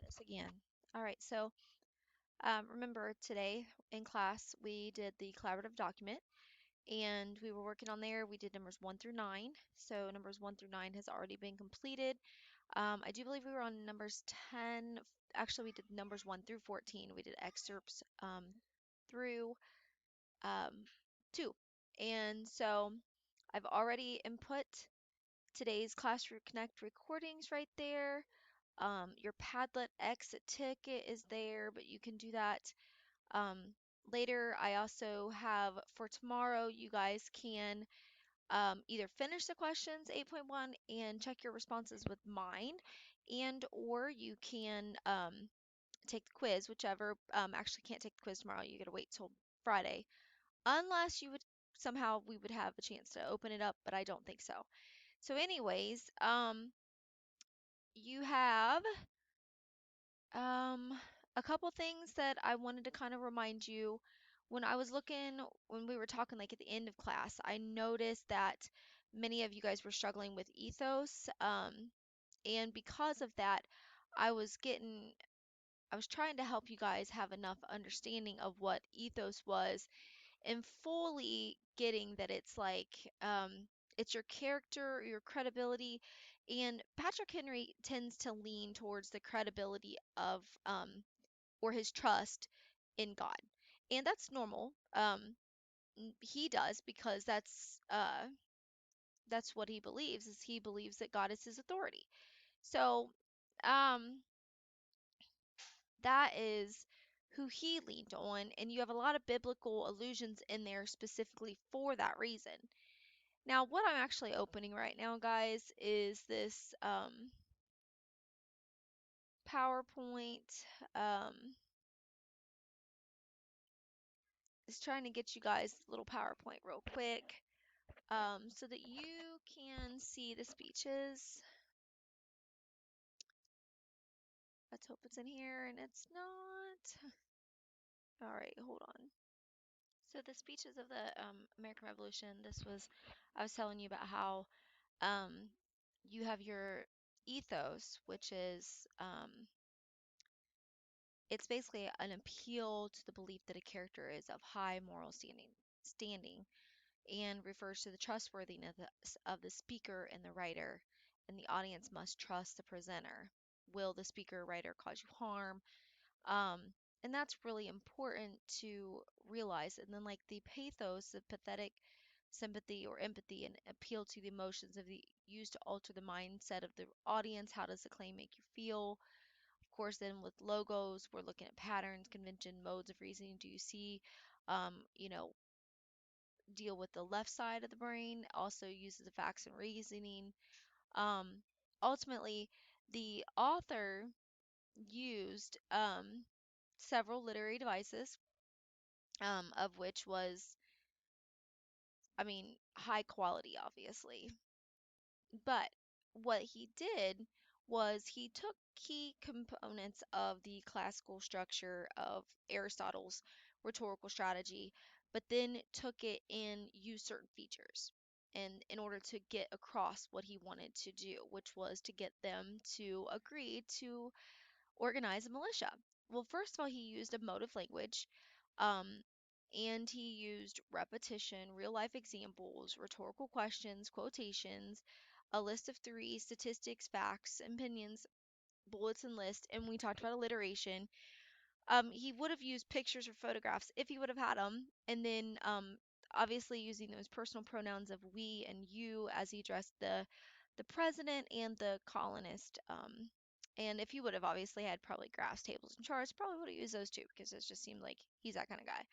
this again. All right, so remember today in class we did the collaborative document and we were working on there. We did numbers 1 through 9. So numbers 1 through 9 has already been completed. I do believe we were on numbers 10. Actually, we did numbers 1 through 14. We did excerpts through um, 2. And so I've already input today's Classroom Connect recordings right there. Your Padlet exit ticket is there, but you can do that um, later. I also have for tomorrow, you guys can either finish the questions 8.1 and check your responses with mine, and or you can take the quiz, whichever. Actually, can't take the quiz tomorrow. You gotta wait till Friday, unless you would somehow we would have a chance to open it up, but I don't think so. So, anyways, you have Um, a couple things that I wanted to kind of remind you. When I was looking, when we were talking like at the end of class, I noticed that many of you guys were struggling with ethos. And because of that, I was getting, I was trying to help you guys have enough understanding of what ethos was and fully getting that it's like it's your character, your credibility, and Patrick Henry tends to lean towards the credibility of or his trust in God, and that's normal. He does because that's what he believes is he believes that God is his authority. So um, that is who he leaned on, and you have a lot of biblical allusions in there specifically for that reason. Now, what I'm actually opening right now, guys, is this PowerPoint. Is trying to get you guys a little PowerPoint real quick so that you can see the speeches. Let's hope it's in here, and it's not. All right, hold on. So the speeches of the American Revolution, I was telling you about how um, you have your ethos, which is it's basically an appeal to the belief that a character is of high moral standing and refers to the trustworthiness of the speaker and the writer, and the audience must trust the presenter. Will the speaker or writer cause you harm? Um, and that's really important to realize. And then, like the pathos, the pathetic sympathy or empathy, and appeal to the emotions of the used to alter the mindset of the audience. How does the claim make you feel? Of course, then with logos, we're looking at patterns, convention, modes of reasoning. Do you see, you know, deal with the left side of the brain? Also uses the facts and reasoning. Um, ultimately, the author used several literary devices, of which was, I mean, high quality, obviously. But what he did was he took key components of the classical structure of Aristotle's rhetorical strategy, but then took it and used certain features and in order to get across what he wanted to do, which was to get them to agree to organize a militia. Well, first of all, he used a mode of language, um, and he used repetition, real life examples, rhetorical questions, quotations, a list of three, statistics, facts, opinions, bullets, and lists, and we talked about alliteration. He would have used pictures or photographs if he would have had them, and then obviously using those personal pronouns of we and you as he addressed the president and the colonist. And if he would have obviously had probably graphs, tables, and charts, probably would have used those too because it just seemed like he's that kind of guy.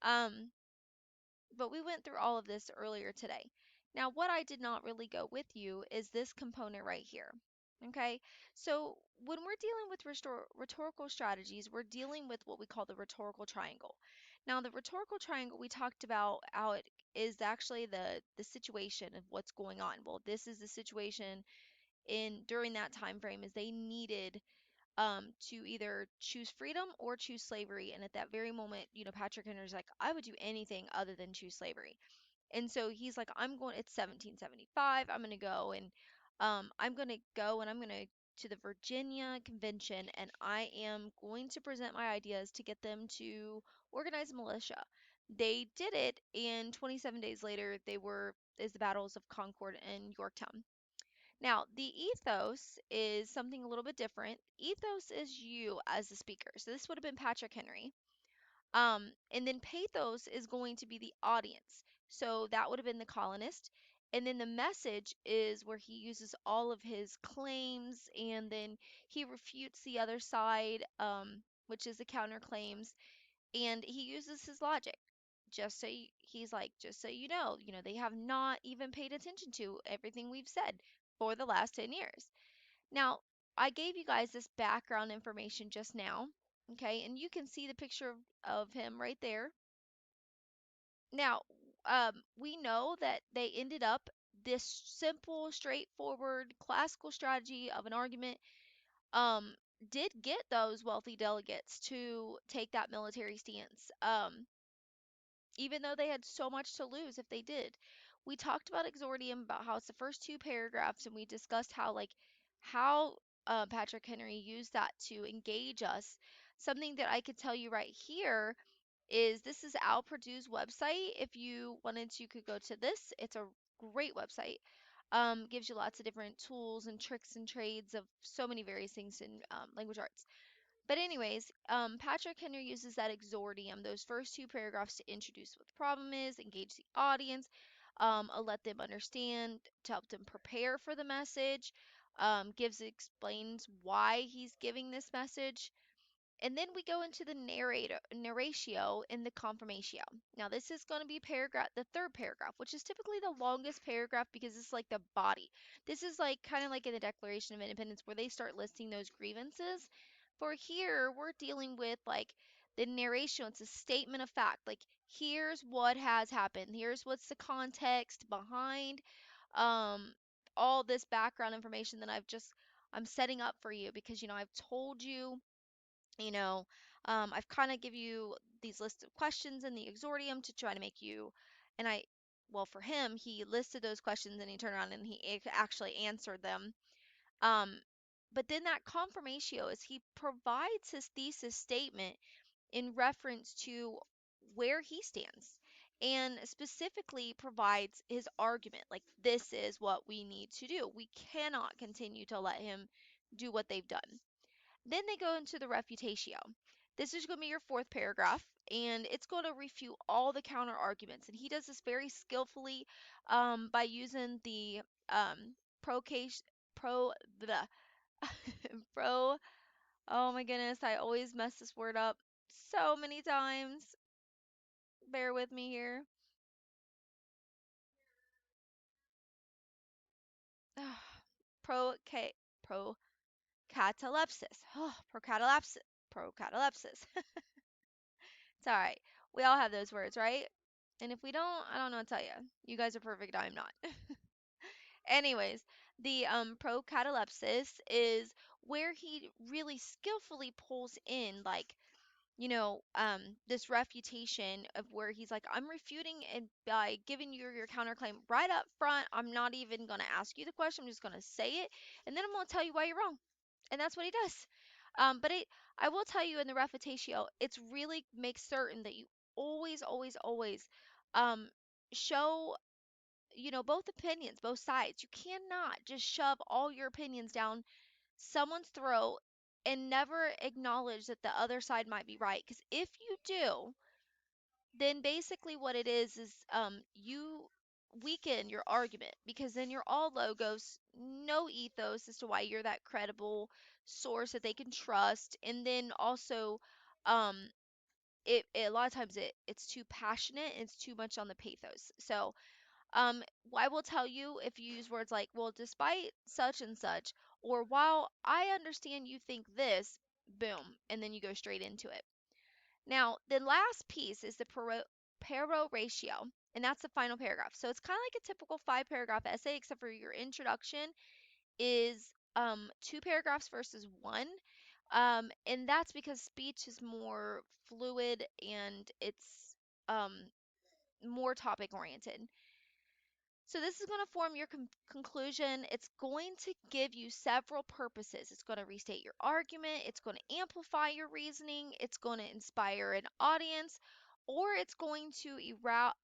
Um, but we went through all of this earlier today. Now, what I did not really go with you is this component right here. Okay, so when we're dealing with rhetorical strategies, we're dealing with what we call the rhetorical triangle. Now, the rhetorical triangle, we talked about how it is actually the situation of what's going on. Well, this is the situation in during that time frame is they needed to either choose freedom or choose slavery. And at that very moment, Patrick Henry's like, I would do anything other than choose slavery. And so he's like, it's 1775. I'm going to go and I'm going to to the Virginia Convention and I am going to present my ideas to get them to organize a militia. They did it, and 27 days later, is the battles of Concord and Yorktown. Now, the ethos is something a little bit different. Ethos is you as the speaker. So this would have been Patrick Henry. And then pathos is going to be the audience. So that would have been the colonist. And then the message is where he uses all of his claims and then he refutes the other side, which is the counterclaims, and he uses his logic. He's like, just so you know, they have not even paid attention to everything we've said for the last 10 years. Now, I gave you guys this background information just now, okay, and you can see the picture of him right there. Now, we know that they ended up this simple, straightforward, classical strategy of an argument um, did get those wealthy delegates to take that military stance. Even though they had so much to lose if they did. We talked about exordium, about how it's the first two paragraphs, and we discussed how Patrick Henry used that to engage us. Something that I could tell you right here is this is Al Purdue's website. If you wanted to, you could go to this. It's a great website. Gives you lots of different tools and tricks and trades of so many various things in language arts. But anyways, Patrick Henry uses that exordium, those first two paragraphs, to introduce what the problem is, engage the audience, let them understand, to help them prepare for the message, explains why he's giving this message, and then we go into the narratio and the confirmatio. Now this is going to be the third paragraph, which is typically the longest paragraph because it's like the body. This is like kind of like in the Declaration of Independence where they start listing those grievances. For here, we're dealing with like the narration. It's a statement of fact. Like here's what has happened. Here's what's the context behind um all this background information that I'm setting up for you because I've told you you know, I've kind of give you these lists of questions in the exordium to try to make you, and well, for him, he listed those questions and he turned around and actually answered them. Um, but then that confirmatio is he provides his thesis statement in reference to where he stands and specifically provides his argument like this is what we need to do. We cannot continue to let him do what they've done. Then they go into the refutatio. This is going to be your fourth paragraph, and it's going to refute all the counter arguments. And he does this very skillfully by using the procation, pro, the pro. Oh my goodness, I always mess this word up so many times. Bear with me here. pro, pro catalepsis. Oh, procatalepsis. It's all right. We all have those words, right? And if we don't, I don't know what to tell you. You guys are perfect. I'm not. Anyways, the procatalepsis is where he really skillfully pulls in, like, this refutation of where he's like, I'm refuting and by giving you your counterclaim right up front. I'm not even going to ask you the question. I'm just going to say it. And then I'm going to tell you why you're wrong. And that's what he does. But I will tell you in the refutatio, it's really makes certain that you always, always, always um, show, both opinions, both sides. You cannot just shove all your opinions down someone's throat and never acknowledge that the other side might be right. Because if you do, then basically what it is you weaken your argument because then you're all logos, no ethos as to why you're that credible source that they can trust, and then also um a lot of times it's too passionate and it's too much on the pathos. So I will tell you if you use words like, well, despite such and such, or while I understand you think this, boom, and then you go straight into it. Now, the last piece is the peroratio, and that's the final paragraph. So it's kind of like a typical 5 paragraph essay, except for your introduction is 2 paragraphs versus one. And that's because speech is more fluid and it's um, more topic oriented. So this is going to form your conclusion. It's going to give you several purposes. It's going to restate your argument, it's going to amplify your reasoning, it's going to inspire an audience, or it's going to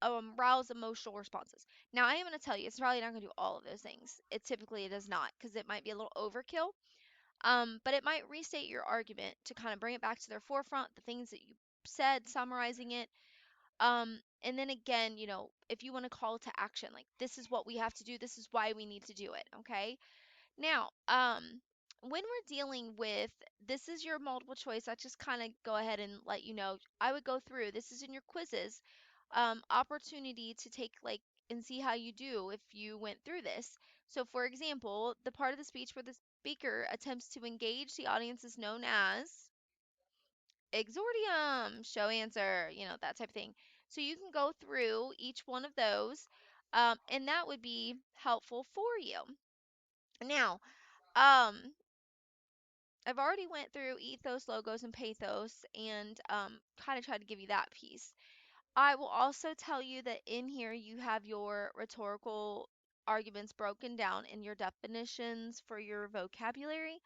arouse emotional responses. Now, I am going to tell you, it's probably not going to do all of those things. It does not, because it might be a little overkill. But it might restate your argument to kind of bring it back to their forefront, the things that you said, summarizing it. And then again, if you want to call to action, like this is what we have to do, this is why we need to do it, okay? Now, when we're dealing with this is your multiple choice, I just kind of go ahead and let you know. I would go through this is in your quizzes, opportunity to take like and see how you do if you went through this. So, for example, the part of the speech where the speaker attempts to engage the audience is known as exordium, show answer, that type of thing. So you can go through each one of those, and that would be helpful for you. Now, um, I've already went through ethos, logos, and pathos, and kind of tried to give you that piece. I will also tell you that in here you have your rhetorical arguments broken down in your definitions for your vocabulary.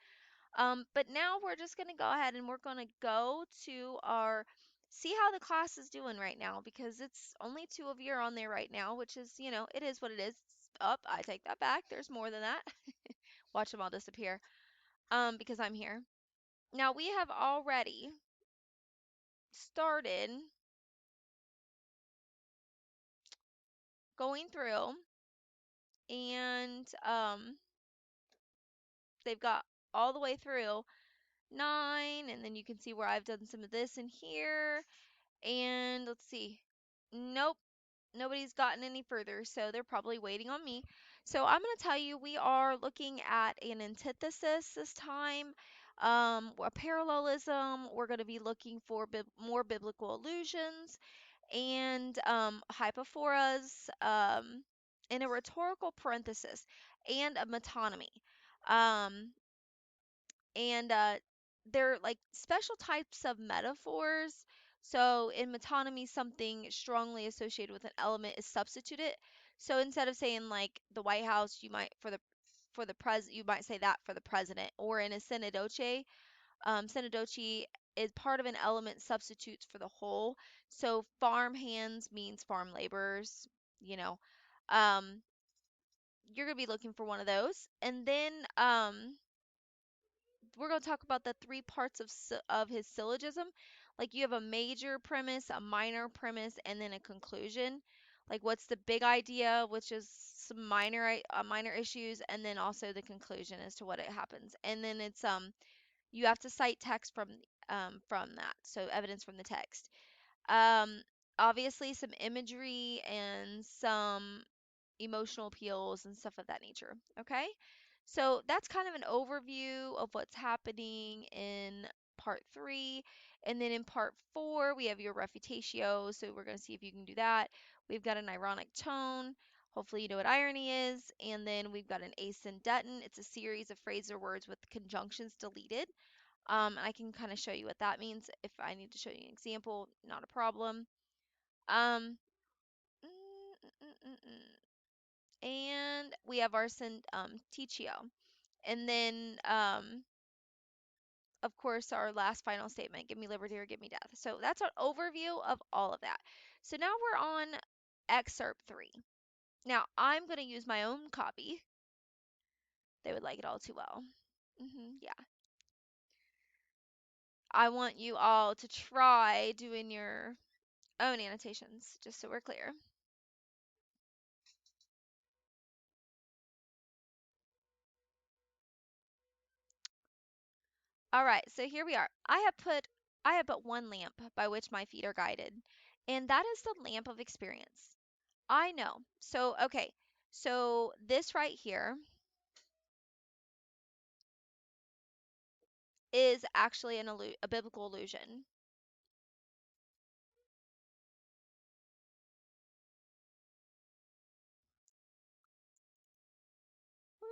But now we're just going to go ahead and we're going to go to our see how the class is doing right now, because it's only two of you are on there right now, which is, it is what it is. Up, I take that back. There's more than that. Watch them all disappear. Because I'm here. Now we have already started going through, and they've got all the way through 9, and then you can see where I've done some of this in here. And let's see. Nope, nobody's gotten any further, so they're probably waiting on me. So I'm going to tell you we are looking at an antithesis this time, a parallelism. We're going to be looking for more biblical allusions and hypophoras, in a rhetorical parenthesis, and a metonymy. Um, and they're like special types of metaphors. So in metonymy, something strongly associated with an element is substituted. So instead of saying like the White House, you might for the pres you might say that for the president. Or in a synodoche, synodoche is part of an element substitutes for the whole. So farm hands means farm laborers. You know, um, you're gonna be looking for one of those, and then we're going to talk about the three parts of his syllogism. Like you have a major premise, a minor premise, and then a conclusion. Like what's the big idea, which is some minor issues, and then also the conclusion as to what it happens. And then it's you have to cite text from that, so evidence from the text. Um, Obviously some imagery and some emotional appeals and stuff of that nature. Okay? So that's kind of an overview of what's happening in part 3. And then in part 4, we have your refutatio. So we're going to see if you can do that. We've got an ironic tone. Hopefully you know what irony is. And then we've got an asyndeton. It's a series of phrases or words with conjunctions deleted. I can kind of show you what that means. If I need to show you an example, not a problem. Um, mm, mm, mm, mm, mm. And we have our teachio. And then, of course, our last final statement, give me liberty or give me death. So that's an overview of all of that. So now we're on excerpt 3. Now, I'm going to use my own copy. They would like it all too well. Yeah. I want you all to try doing your own annotations, just so we're clear. All right, so here we are. I have but one lamp by which my feet are guided, and that is the lamp of experience. I know. So, okay. So this right here is actually a biblical allusion. Woo.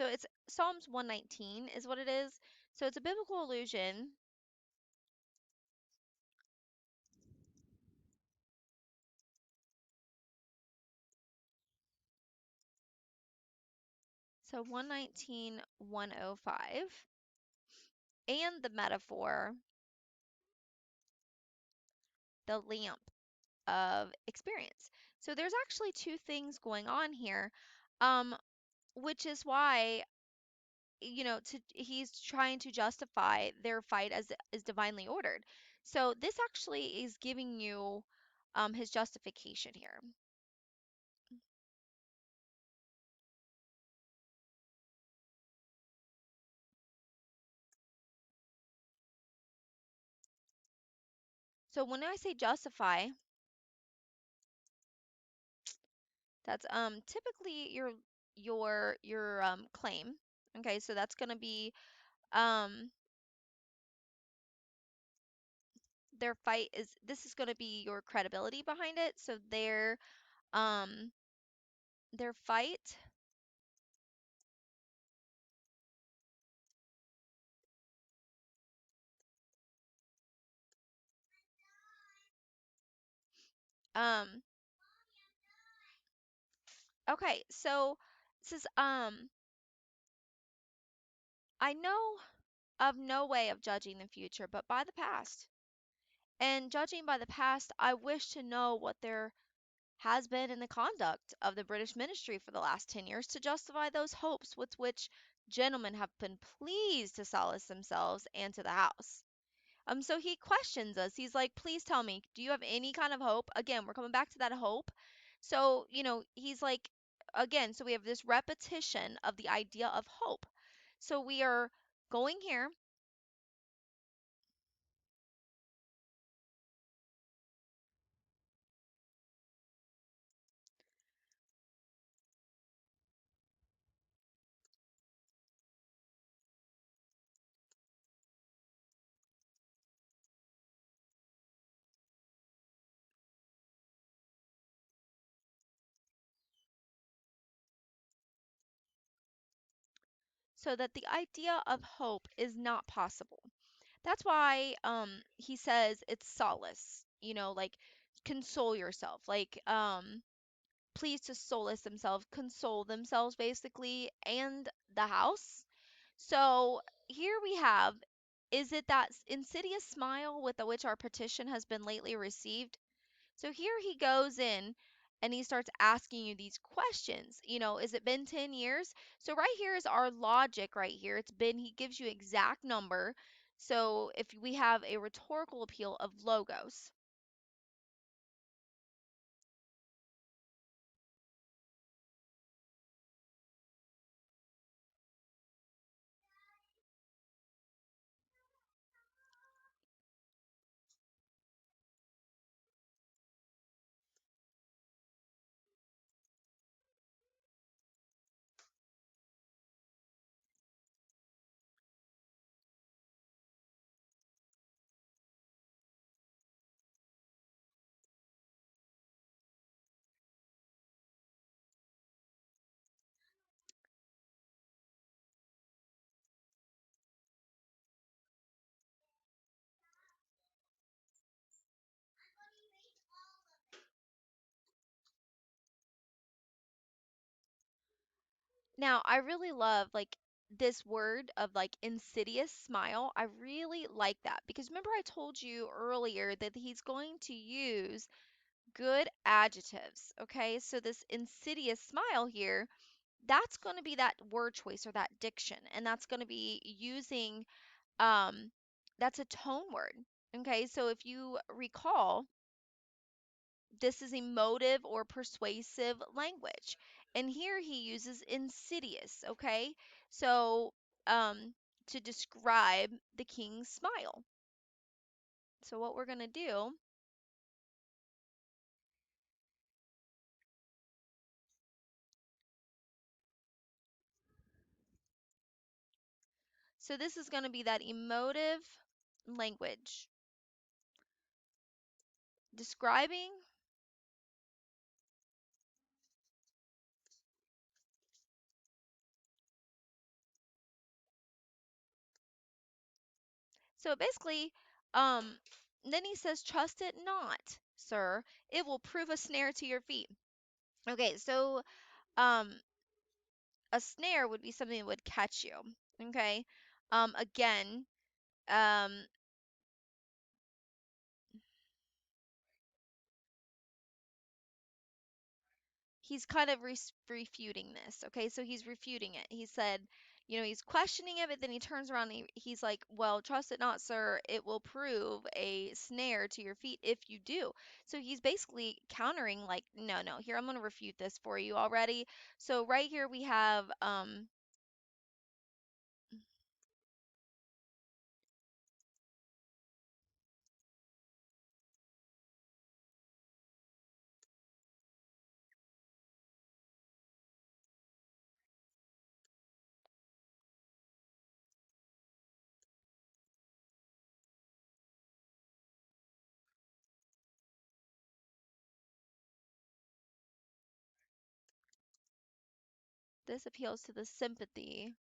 So it's Psalms 119 is what it is. So it's a biblical allusion. So 119, 105. And the metaphor, the lamp of experience. So there's actually two things going on here, um, which is why, he's trying to justify their fight as is divinely ordered. So this actually is giving you his justification here. So when I say justify, that's typically your claim. Okay, so that's going to be um their fight is this is going to be your credibility behind it. So um their fight um okay, so this is I know of no way of judging the future but by the past. And judging by the past, I wish to know what there has been in the conduct of the British ministry for the last 10 years to justify those hopes with which gentlemen have been pleased to solace themselves and to the house. So he questions us. He's like, please tell me, do you have any kind of hope? Again, we're coming back to that hope. So, he's like, again, so we have this repetition of the idea of hope. So we are going here. So that the idea of hope is not possible. That's why he says it's solace, like console yourself. Like please to solace themselves, console themselves basically, and the house. So here we have, is it that insidious smile with which our petition has been lately received? So here he goes in and he starts asking you these questions. Is it been 10 years? So right here is our logic right here. He gives you exact number. So if we have a rhetorical appeal of logos. Now, I really love like this word of like insidious smile. I really like that because remember I told you earlier that he's going to use good adjectives. Okay, so this insidious smile here, that's going to be that word choice or that diction, and that's going to be using um that's a tone word. Okay, so if you recall, this is emotive or persuasive language. And here he uses insidious, okay? So, to describe the king's smile. So what we're going to do, so this is going to be that emotive language describing So basically, um, then he says, "Trust it not, sir. It will prove a snare to your feet." Okay, so um, a snare would be something that would catch you. Okay, again, um, he's kind of refuting this. Okay, so he's refuting it. He said, he's questioning it, but then he turns around and he's like, "Well, trust it not, sir. It will prove a snare to your feet if you do." So he's basically countering, like, "No, no, here, I'm going to refute this for you already." So right here we have this appeals to the sympathy.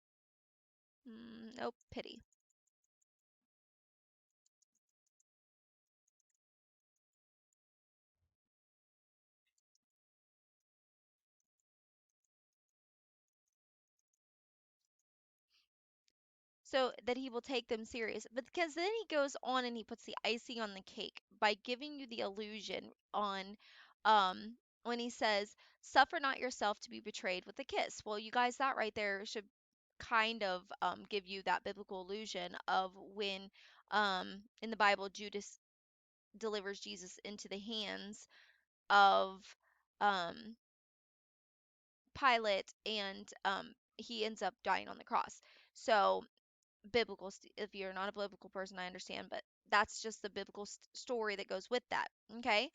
Nope, pity. So that he will take them serious. But because then he goes on and he puts the icing on the cake by giving you the illusion on when he says, "Suffer not yourself to be betrayed with a kiss." Well, you guys, that right there should kind of give you that biblical illusion of when in the Bible Judas delivers Jesus into the hands of um Pilate, and he ends up dying on the cross. So biblical if you're not a biblical person, I understand, but that's just the biblical story that goes with that. Okay,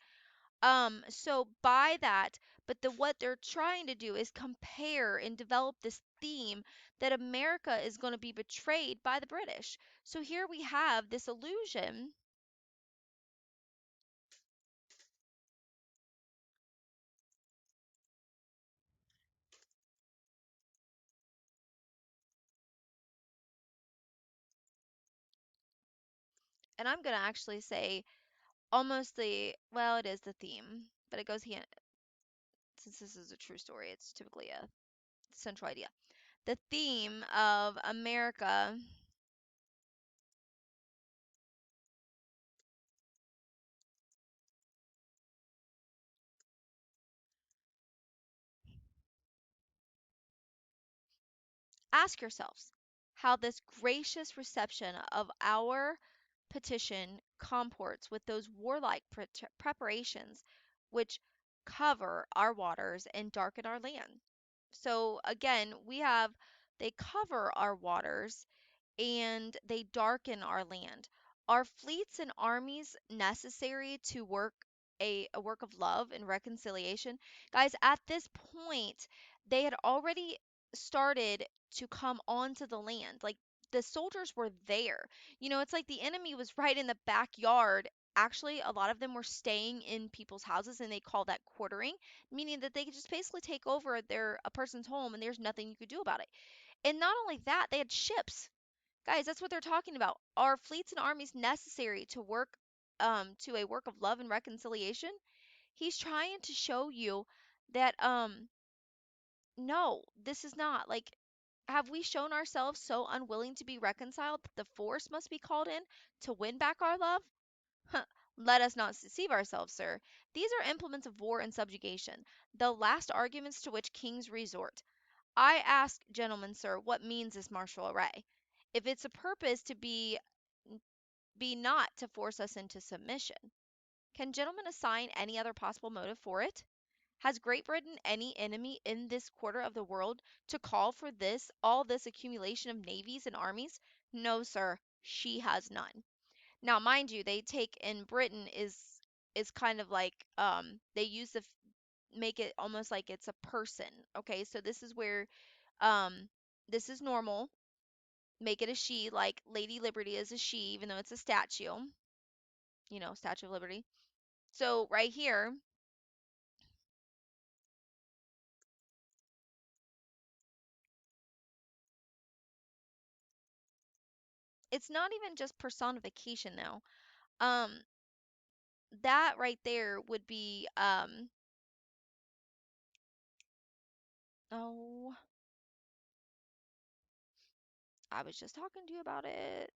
so by that, but what they're trying to do is compare and develop this theme that America is going to be betrayed by the British. So here we have this illusion. And I'm going to actually say almost the, well, it is the theme, but it goes here. Since this is a true story, it's typically a central idea. The theme of America. Ask yourselves how this gracious reception of our petition comports with those warlike preparations which cover our waters and darken our land. So again, we have, they cover our waters and they darken our land. Are fleets and armies necessary to work a work of love and reconciliation? Guys, at this point, they had already started to come onto the land. Like the soldiers were there. It's like the enemy was right in the backyard. Actually, a lot of them were staying in people's houses and they call that quartering, meaning that they could just basically take over a person's home and there's nothing you could do about it. And not only that, they had ships. Guys, that's what they're talking about. Are fleets and armies necessary to work to a work of love and reconciliation? He's trying to show you that no, this is not. Like, have we shown ourselves so unwilling to be reconciled that the force must be called in to win back our love? Huh. Let us not deceive ourselves, sir. These are implements of war and subjugation, the last arguments to which kings resort. I ask, gentlemen, sir, what means this martial array? If it's a purpose to be not to force us into submission. Can gentlemen assign any other possible motive for it? Has Great Britain any enemy in this quarter of the world to call for all this accumulation of navies and armies? No, sir, she has none. Now, mind you, they take in Britain is kind of like they use make it almost like it's a person. Okay, so this is where um this is normal. Make it a she, like Lady Liberty is a she, even though it's a statue. Statue of Liberty. So right here, it's not even just personification now. Um, that right there would be oh, I was just talking to you about it.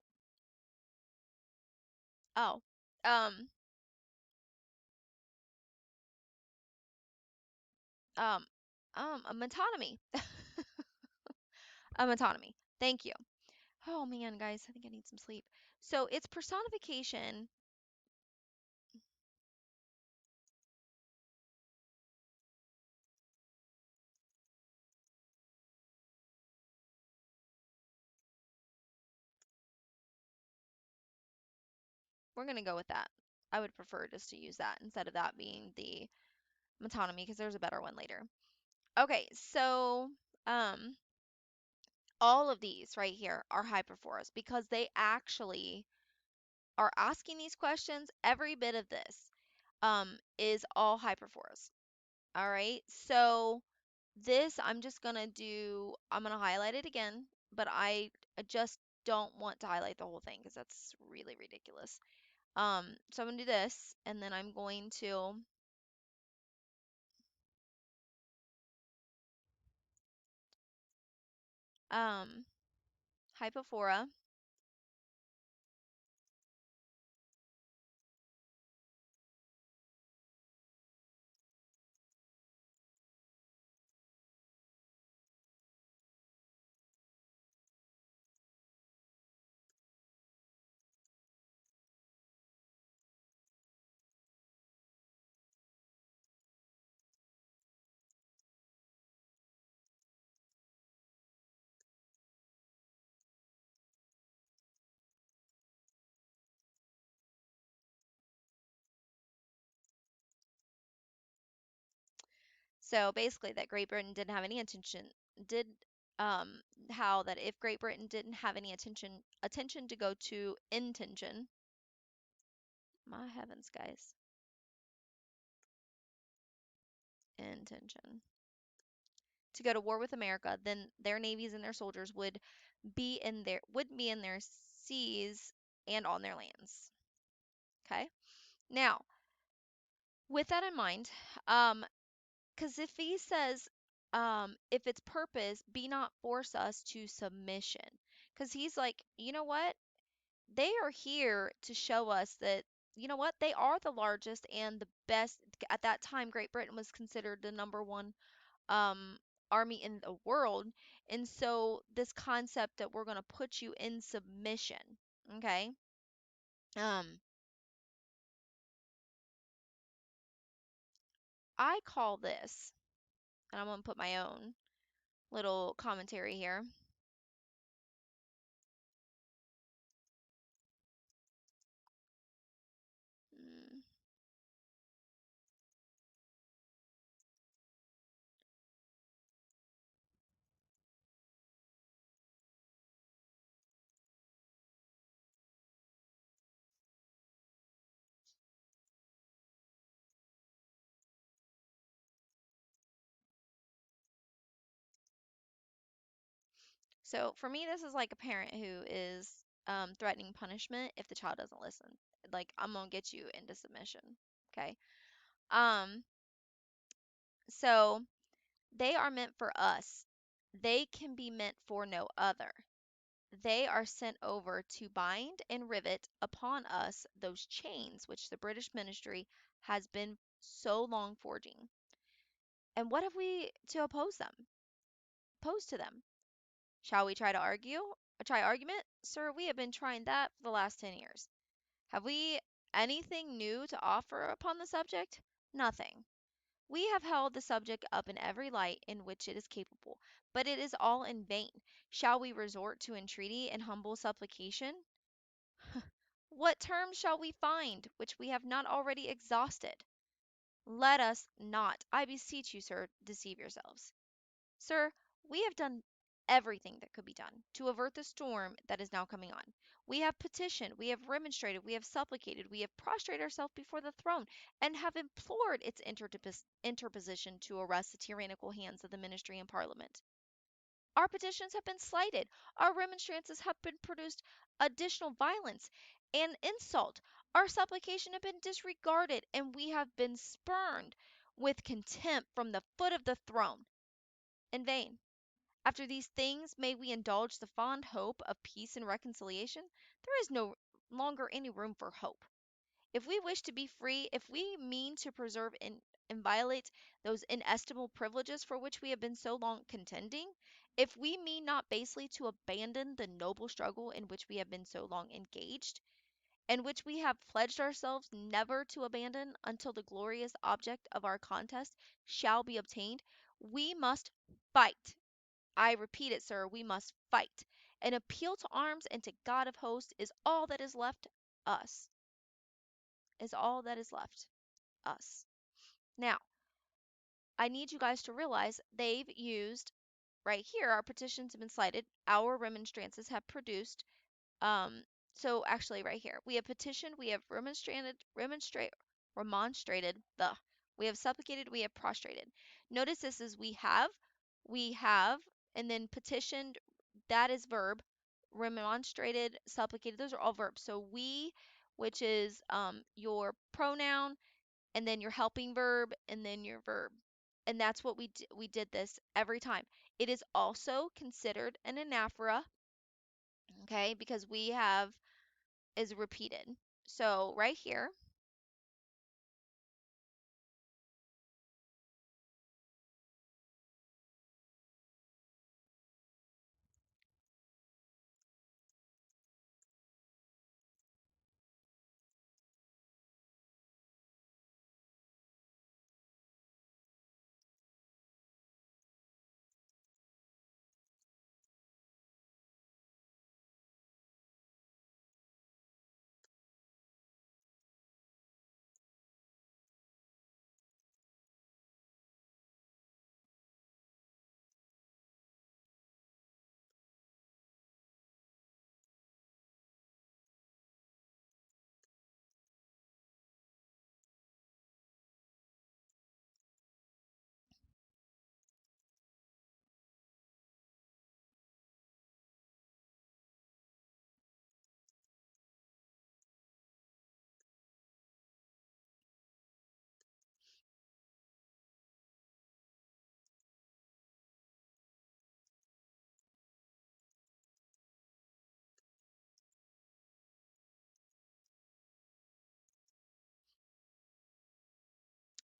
Oh, um, um, a metonymy. A metonymy. Thank you. Oh man, guys, I think I need some sleep. So it's personification. We're gonna go with that. I would prefer just to use that instead of that being the metonymy because there's a better one later. Okay, so um, all of these right here are hyperforas because they actually are asking these questions. Every bit of this is all hyperforas. All right, so this I'm just gonna do, I'm gonna highlight it again, but I just don't want to highlight the whole thing because that's really ridiculous. So I'm gonna do this, and then I'm going to um, hypophora. So basically, that Great Britain didn't have any intention, did um, how that if Great Britain didn't have any attention to go to intention, my heavens, guys, intention to go to war with America, then their navies and their soldiers would be in their seas and on their lands. Okay. Now, with that in mind, because if he says, if its purpose be not force us to submission, because he's like, you know what? They are here to show us that, you know what? They are the largest and the best. At that time, Great Britain was considered the number one um, army in the world. And so, this concept that we're going to put you in submission, okay? Um, I call this, and I'm going to put my own little commentary here. Mm, So for me, this is like a parent who is threatening punishment if the child doesn't listen. Like, I'm gonna get you into submission. Okay. Um, so they are meant for us. They can be meant for no other. They are sent over to bind and rivet upon us those chains which the British ministry has been so long forging. And what have we to oppose them? Oppose to them? Shall we try to argue? Try argument? Sir, we have been trying that for the last 10 years. Have we anything new to offer upon the subject? Nothing. We have held the subject up in every light in which it is capable, but it is all in vain. Shall we resort to entreaty and humble supplication? What terms shall we find which we have not already exhausted? Let us not, I beseech you, sir, deceive yourselves. Sir, we have done everything that could be done to avert the storm that is now coming on. We have petitioned, we have remonstrated, we have supplicated, we have prostrated ourselves before the throne, and have implored its interposition to arrest the tyrannical hands of the ministry and parliament. Our petitions have been slighted. Our remonstrances have been produced additional violence and insult. Our supplication have been disregarded, and we have been spurned with contempt from the foot of the throne. In vain. After these things, may we indulge the fond hope of peace and reconciliation? There is no longer any room for hope. If we wish to be free, if we mean to preserve and inviolate those inestimable privileges for which we have been so long contending, if we mean not basely to abandon the noble struggle in which we have been so long engaged, and which we have pledged ourselves never to abandon until the glorious object of our contest shall be obtained, we must fight. I repeat it, sir, we must fight. An appeal to arms and to God of hosts is all that is left us. Is all that is left us. Now, I need you guys to realize they've used right here, our petitions have been slighted, our remonstrances have produced. Um, so actually, right here, we have petitioned, we have remonstrated, we have supplicated, we have prostrated. Notice this is we have, and then petitioned, that is verb, remonstrated, supplicated, those are all verbs. So we, which is your pronoun, and then your helping verb, and then your verb. And that's what we did this every time. It is also considered an anaphora, okay, because we have is repeated. So right here,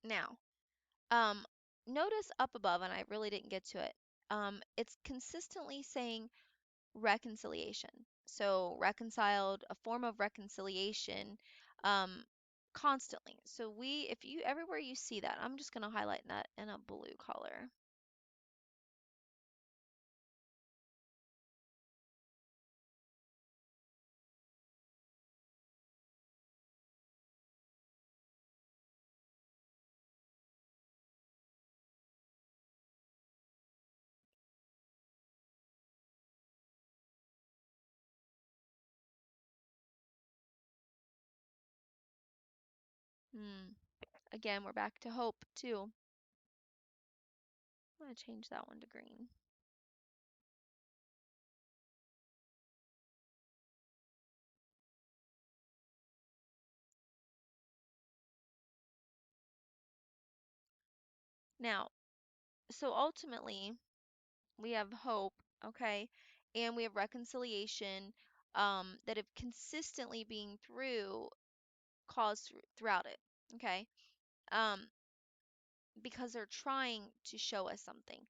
now, um, notice up above, and I really didn't get to it. It's consistently saying reconciliation. So reconciled, a form of reconciliation, um, constantly. So if you, everywhere you see that, I'm just going to highlight that in a blue color. Hmm. Again, we're back to hope too. I'm going to change that one to green. Now, so ultimately, we have hope, okay, and we have reconciliation, that have consistently being caused throughout it, okay, um, because they're trying to show us something.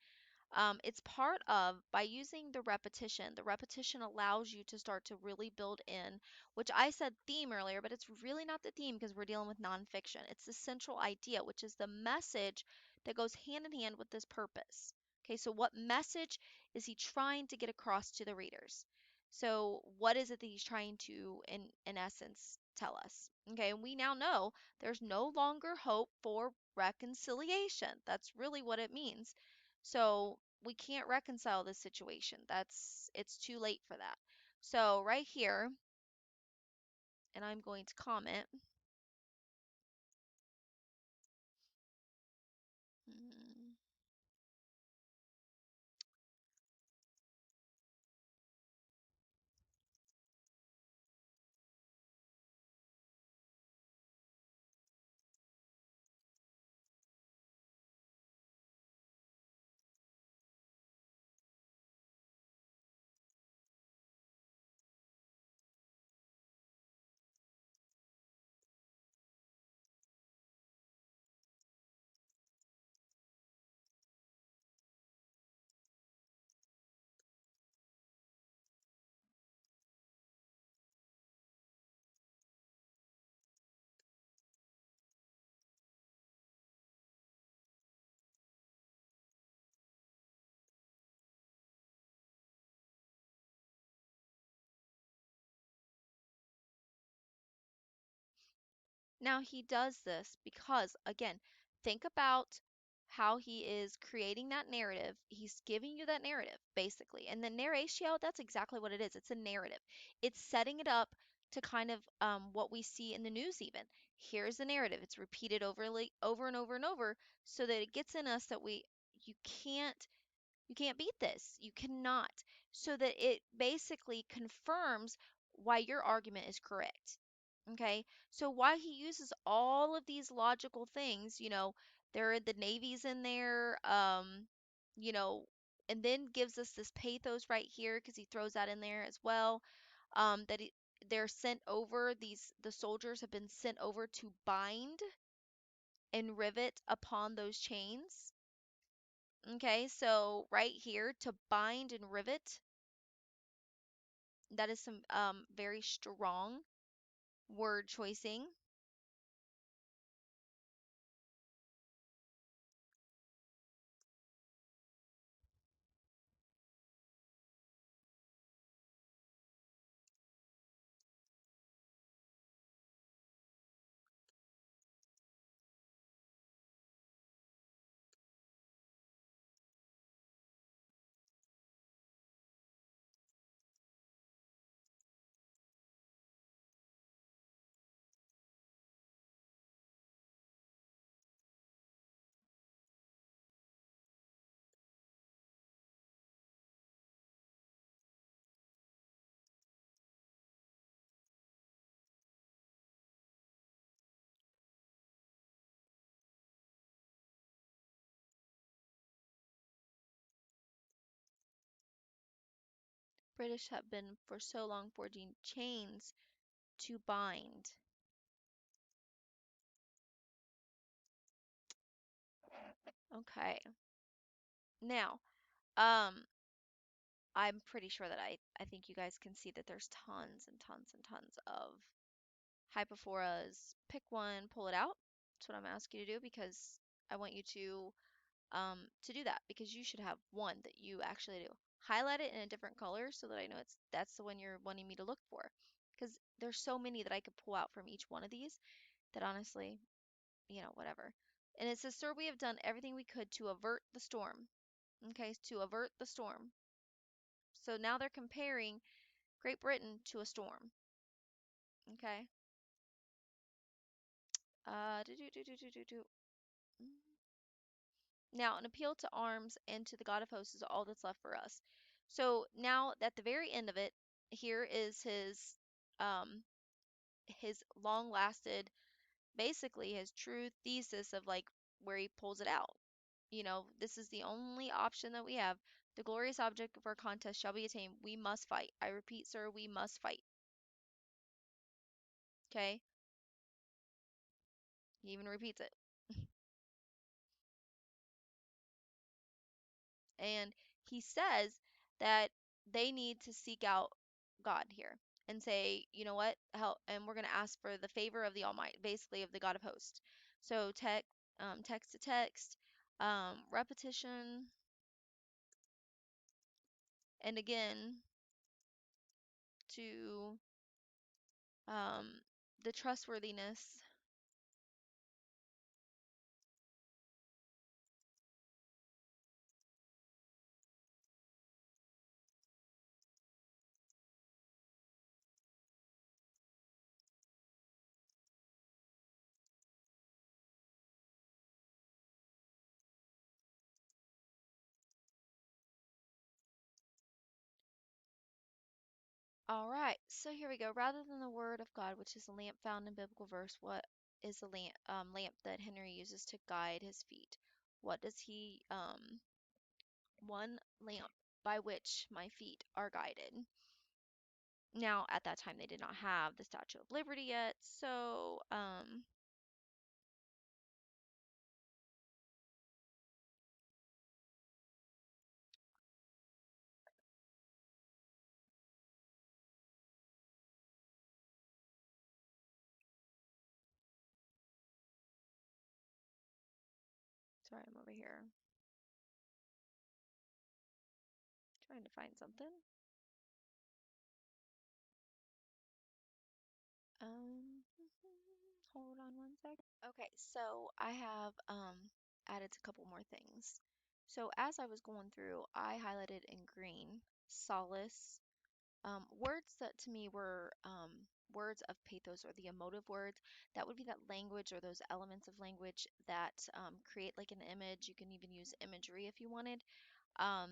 It's part of, by using the repetition allows you to start to really build in, which I said theme earlier, but it's really not the theme because we're dealing with nonfiction. It's the central idea, which is the message that goes hand in hand with this purpose. Okay, so what message is he trying to get across to the readers? So what is it that he's trying to, in essence, tell us? Okay, and we now know there's no longer hope for reconciliation. That's really what it means. So we can't reconcile this situation. It's too late for that. So right here, and I'm going to comment. Hmm, Now he does this because, again, think about how he is creating that narrative. He's giving you that narrative, basically. And the narratio, that's exactly what it is. It's a narrative. It's setting it up to kind of what we see in the news even. Here's the narrative. It's repeated over and over and over so that it gets in us that you can't you can't beat this. You cannot. So that it basically confirms why your argument is correct. Okay? So why he uses all of these logical things, the Navy's in there, you know, and then gives us this pathos right here because he throws that in there as well. That they're sent over, the soldiers have been sent over to bind and rivet upon those chains. Okay, so right here, to bind and rivet, that is some very strong word choicing. British have been for so long forging chains to bind. Okay. Now, um, I'm pretty sure that I think you guys can see that there's tons and tons and tons of hypophoras. Pick one, pull it out. That's what I'm asking you to do because I want you to do that because you should have one that you actually do. Highlight it in a different color so that I know that's the one you're wanting me to look for. Because there's so many that I could pull out from each one of these that honestly, whatever. And it says, Sir, we have done everything we could to avert the storm. Okay, to avert the storm. So now they're comparing Great Britain to a storm. Okay. Do, do, do, do, do, do, do. Now, an appeal to arms and to the God of hosts is all that's left for us. So now at the very end of it, here is his long lasted, basically his true thesis of like where he pulls it out. This is the only option that we have. The glorious object of our contest shall be attained. We must fight. I repeat, sir, we must fight. Okay? He even repeats it. And he says that they need to seek out God here and say, you know what, help, and we're going to ask for the favor of the Almighty, basically of the God of hosts. So text to text, repetition, and again to the trustworthiness. All right, so here we go. Rather than the word of God, which is a lamp found in biblical verse, what is the lamp that Henry uses to guide his feet? What does he one lamp by which my feet are guided? Now, at that time, they did not have the Statue of Liberty yet, so sorry, I'm over here trying to find something. Um, Hold on one sec. Okay, so I have added a couple more things. So as I was going through, I highlighted in green solace, words that to me were words of pathos or the emotive words. That would be that language or those elements of language that create like an image. You can even use imagery if you wanted, um,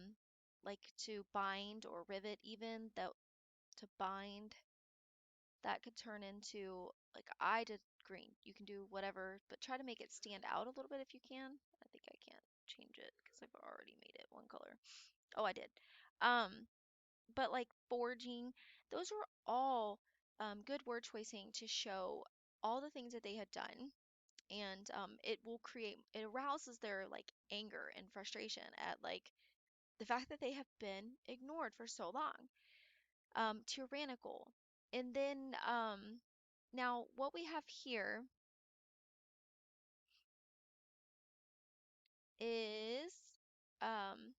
like to bind or rivet, even that to bind that could turn into like I did green. You can do whatever, but try to make it stand out a little bit if you can. I think I can't change it because I've already made it one color. Oh, I did. Um, but like forging, those were all good word choicing to show all the things that they had done. And it will create, it arouses their like anger and frustration at like the fact that they have been ignored for so long. Tyrannical. And then now what we have here is um,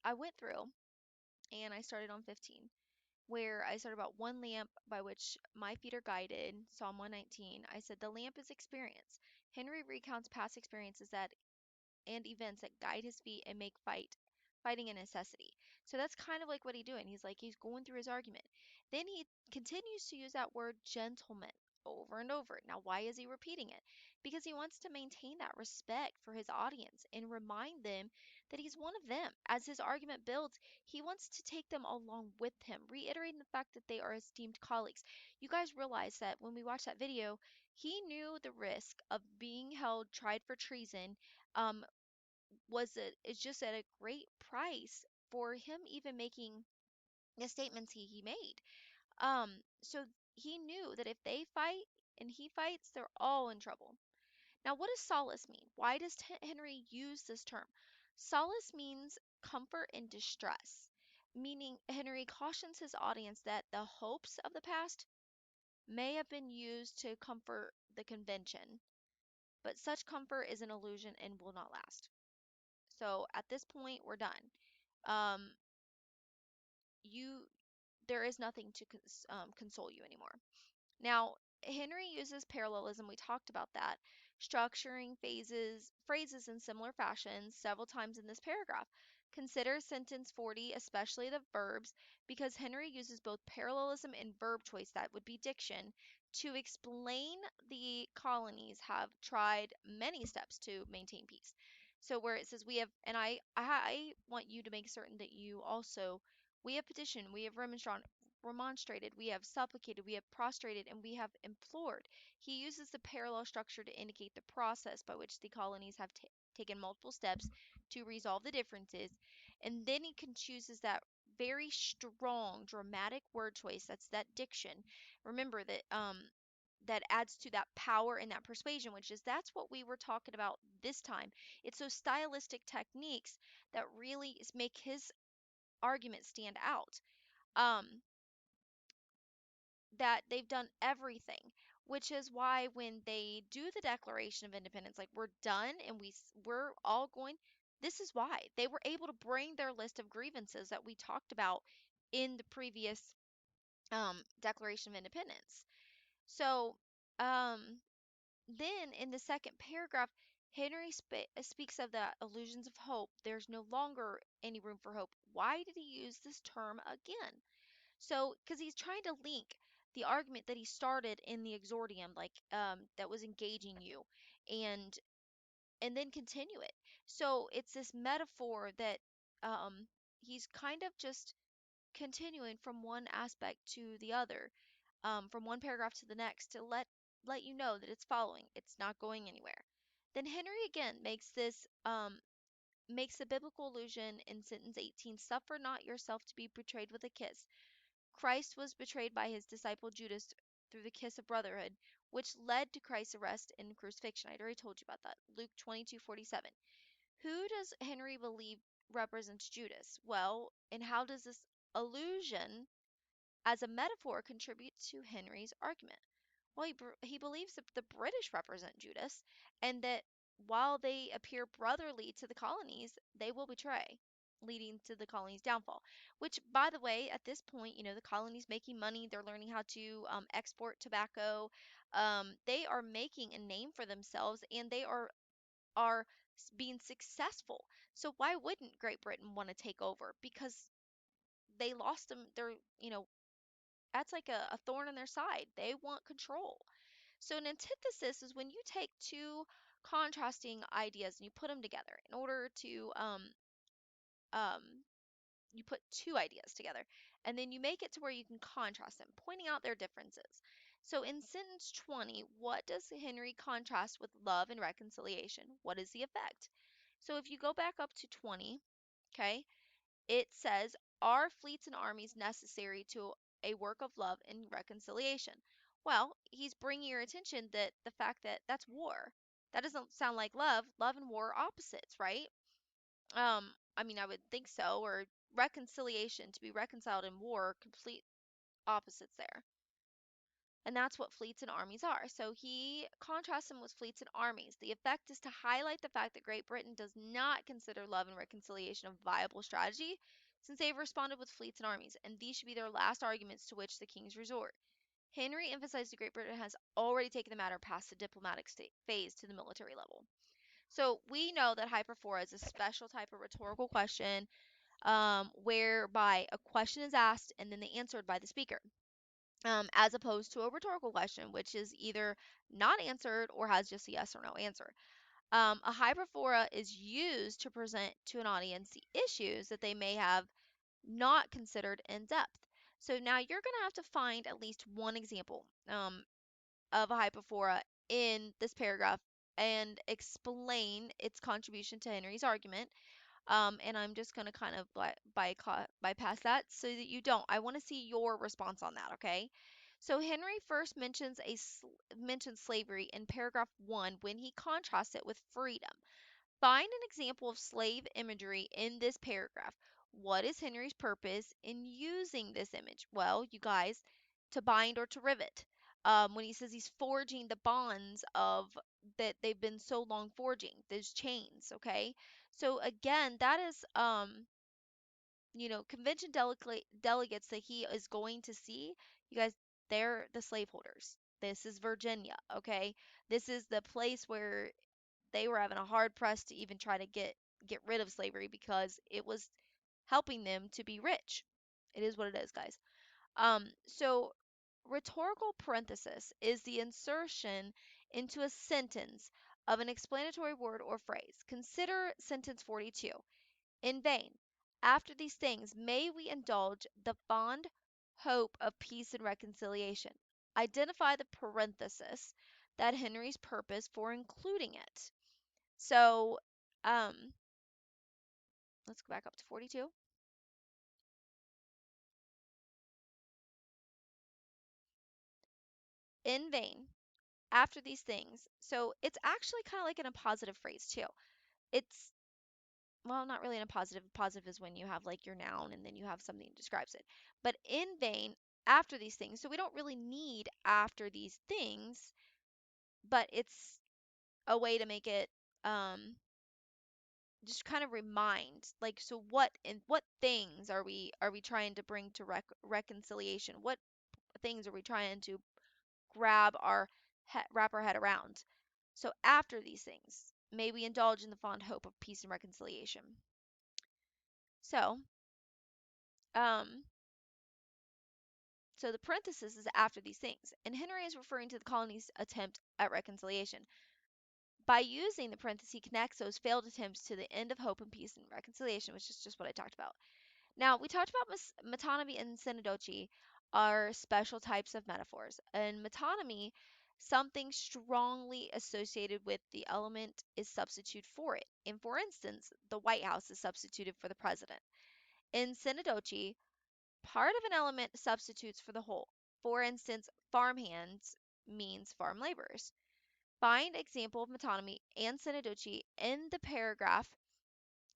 I went through and I started on 15, where I started about one lamp by which my feet are guided, Psalm 119. I said, the lamp is experience. Henry recounts past experiences that and events that guide his feet and make fighting a necessity. So that's kind of like what he's doing. He's like he's going through his argument. Then he continues to use that word gentleman over and over. Now, why is he repeating it? Because he wants to maintain that respect for his audience and remind them that he's one of them. As his argument builds, he wants to take them along with him, reiterating the fact that they are esteemed colleagues. You guys realize that when we watched that video, he knew the risk of being held tried for treason um, is just at a great price for him even making the statements he made. So he knew that if they fight and he fights, they're all in trouble. Now, what does solace mean? Why does Henry use this term? Solace means comfort in distress, meaning Henry cautions his audience that the hopes of the past may have been used to comfort the convention, but such comfort is an illusion and will not last. So at this point, we're done. Um, you there is nothing to console you anymore. Now, Henry uses parallelism. We talked about that, structuring phrases in similar fashions several times in this paragraph. Consider sentence 40, especially the verbs, because Henry uses both parallelism and verb choice, that would be diction, to explain the colonies have tried many steps to maintain peace. So where it says we have, and I want you to make certain that you also, we have petitioned, we have remonstrated, we have supplicated, we have prostrated, and we have implored. He uses the parallel structure to indicate the process by which the colonies have taken multiple steps to resolve the differences. And then he can chooses that very strong, dramatic word choice. That's that diction. Remember that that adds to that power and that persuasion, which is that's what we were talking about this time. It's those stylistic techniques that really make his argument stand out. Um, that they've done everything, which is why when they do the Declaration of Independence, like we're done and we're all going, this is why they were able to bring their list of grievances that we talked about in the previous Declaration of Independence. So um, then in the second paragraph, Henry speaks of the illusions of hope. There's no longer any room for hope. Why did he use this term again? So, because he's trying to link the argument that he started in the exordium, like that was engaging you, and and then continue it. So it's this metaphor that he's kind of just continuing from one aspect to the other, from one paragraph to the next to let you know that it's following. It's not going anywhere. Then Henry again makes a biblical allusion in sentence 18: "Suffer not yourself to be betrayed with a kiss." Christ was betrayed by his disciple Judas through the kiss of brotherhood, which led to Christ's arrest and crucifixion. I'd already told you about that. Luke 22:47. Who does Henry believe represents Judas? Well, and how does this allusion as a metaphor contribute to Henry's argument? Well, he believes that the British represent Judas and that while they appear brotherly to the colonies, they will betray. leading to the colony's downfall. Which, by the way, at this point, the colony's making money. They're learning how to export tobacco. They are making a name for themselves, and they are being successful. So why wouldn't Great Britain want to take over? Because they lost them. That's like a thorn in their side. They want control. So an antithesis is when you take two contrasting ideas and you put them together in order to um, you put two ideas together and then you make it to where you can contrast them, pointing out their differences. So in sentence 20, what does Henry contrast with love and reconciliation? What is the effect? So if you go back up to 20, okay, it says, are fleets and armies necessary to a work of love and reconciliation? Well, he's bringing your attention that the fact that that's war. That doesn't sound like love. Love and war are opposites, right? I mean, I would think so. Or reconciliation, to be reconciled in war, complete opposites there. And that's what fleets and armies are. So he contrasts them with fleets and armies. The effect is to highlight the fact that Great Britain does not consider love and reconciliation a viable strategy, since they have responded with fleets and armies, and these should be their last arguments to which the kings resort. Henry emphasized that Great Britain has already taken the matter past the diplomatic phase to the military level. So we know that hyperphora is a special type of rhetorical question, whereby a question is asked and then they answered by the speaker, as opposed to a rhetorical question, which is either not answered or has just a yes or no answer. A hyperphora is used to present to an audience the issues that they may have not considered in depth. So now you're going to have to find at least one example of a hyperphora in this paragraph and explain its contribution to Henry's argument. And I'm just going to kind of bypass that so that you don't. I want to see your response on that, okay? So Henry first mentions slavery in paragraph 1 when he contrasts it with freedom. Find an example of slave imagery in this paragraph. What is Henry's purpose in using this image? Well, you guys, to bind or to rivet. When he says he's forging the bonds of that they've been so long forging, those chains, okay? So again, that is convention delegates that he is going to see. You guys, they're the slaveholders. This is Virginia, okay? This is the place where they were having a hard press to even try to get rid of slavery because it was helping them to be rich. It is what it is, guys. So rhetorical parenthesis is the insertion into a sentence of an explanatory word or phrase. Consider sentence 42. In vain, after these things, may we indulge the fond hope of peace and reconciliation. Identify the parenthesis that Henry's purpose for including it. So, um, let's go back up to 42. In vain, after these things. So it's actually kind of like in a positive phrase too. It's, well, not really in a positive. Positive is when you have like your noun and then you have something that describes it. But in vain, after these things. So we don't really need after these things, but it's a way to make it just kind of remind, like, so what things are we trying to bring to reconciliation? What things are we trying to wrap our head around? So after these things, may we indulge in the fond hope of peace and reconciliation. So, um, so the parenthesis is after these things, and Henry is referring to the colony's attempt at reconciliation. By using the parenthesis, he connects those failed attempts to the end of hope and peace and reconciliation, which is just what I talked about. Now, we talked about metonymy and synecdoche are special types of metaphors. And metonymy, something strongly associated with the element is substituted for it. And for instance, the White House is substituted for the president. In synecdoche, part of an element substitutes for the whole. For instance, farmhands means farm laborers. Find example of metonymy and synecdoche in the paragraph,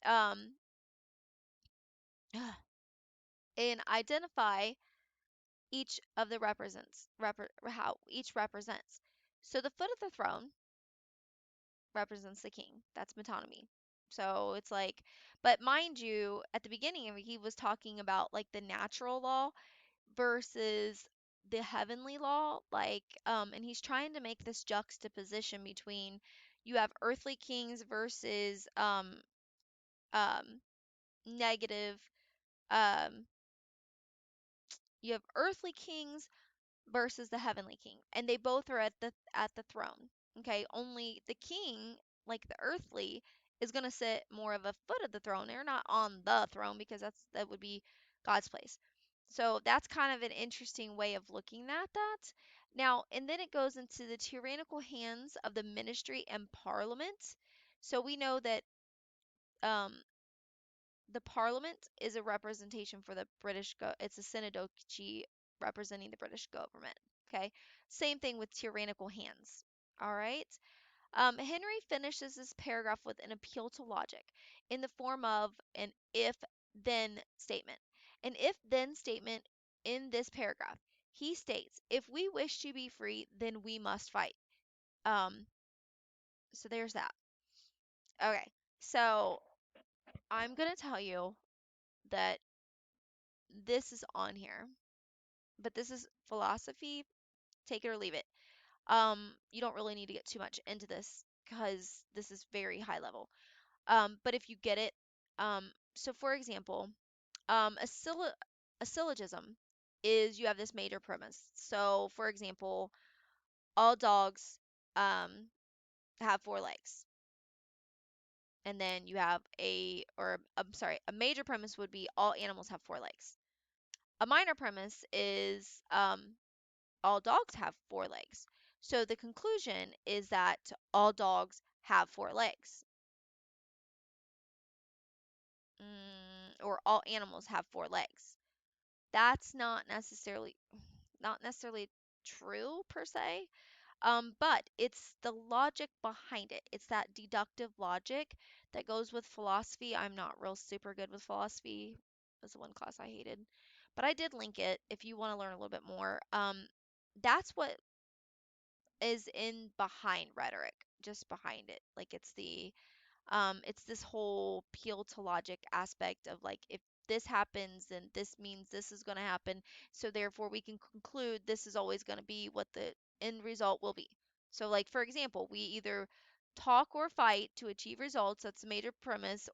um, and identify each of the how each represents. So the foot of the throne represents the king. That's metonymy. So it's like, but mind you, at the beginning he was talking about like the natural law versus the heavenly law, like, and he's trying to make this juxtaposition between you have earthly kings versus um negative, um you have earthly kings versus the heavenly king, and they both are at the throne. Okay, only the king, like the earthly, is going to sit more of a foot of the throne. They're not on the throne because that would be God's place. So that's kind of an interesting way of looking at that. Now, and then it goes into the tyrannical hands of the ministry and parliament. So we know that um, the parliament is a representation for the it's a synodoche representing the British government. Okay, same thing with tyrannical hands. All right. Henry finishes this paragraph with an appeal to logic in the form of an if then statement. An if then statement in this paragraph. He states, if we wish to be free, then we must fight. Um, so there's that. Okay, so I'm going to tell you that this is on here, but this is philosophy. Take it or leave it. You don't really need to get too much into this because this is very high level. But if you get it, so for example, um, a, syllo- a syllogism is you have this major premise. So for example, all dogs have four legs. And then you have or I'm sorry, a major premise would be all animals have four legs. A minor premise is all dogs have four legs. So the conclusion is that all dogs have four legs. Or all animals have four legs. That's not necessarily true per se. But it's the logic behind it. It's that deductive logic that goes with philosophy. I'm not real super good with philosophy. That's the one class I hated. But I did link it if you want to learn a little bit more. That's what is in behind rhetoric, just behind it. Like it's this whole appeal to logic aspect of like if this happens then this means this is going to happen, so therefore we can conclude this is always going to be what the end result will be. So like for example, we either talk or fight to achieve results. That's the major premise.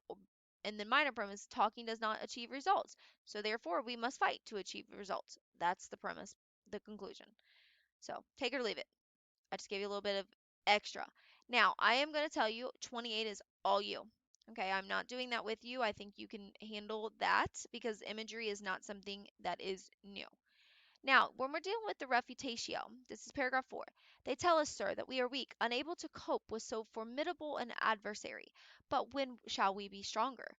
And the minor premise, talking does not achieve results, so therefore we must fight to achieve results. That's the premise, the conclusion. So take it or leave it. I just gave you a little bit of extra. Now, I am going to tell you 28 is all you. Okay, I'm not doing that with you. I think you can handle that because imagery is not something that is new. Now, when we're dealing with the refutatio, this is paragraph 4. They tell us, sir, that we are weak, unable to cope with so formidable an adversary. But when shall we be stronger?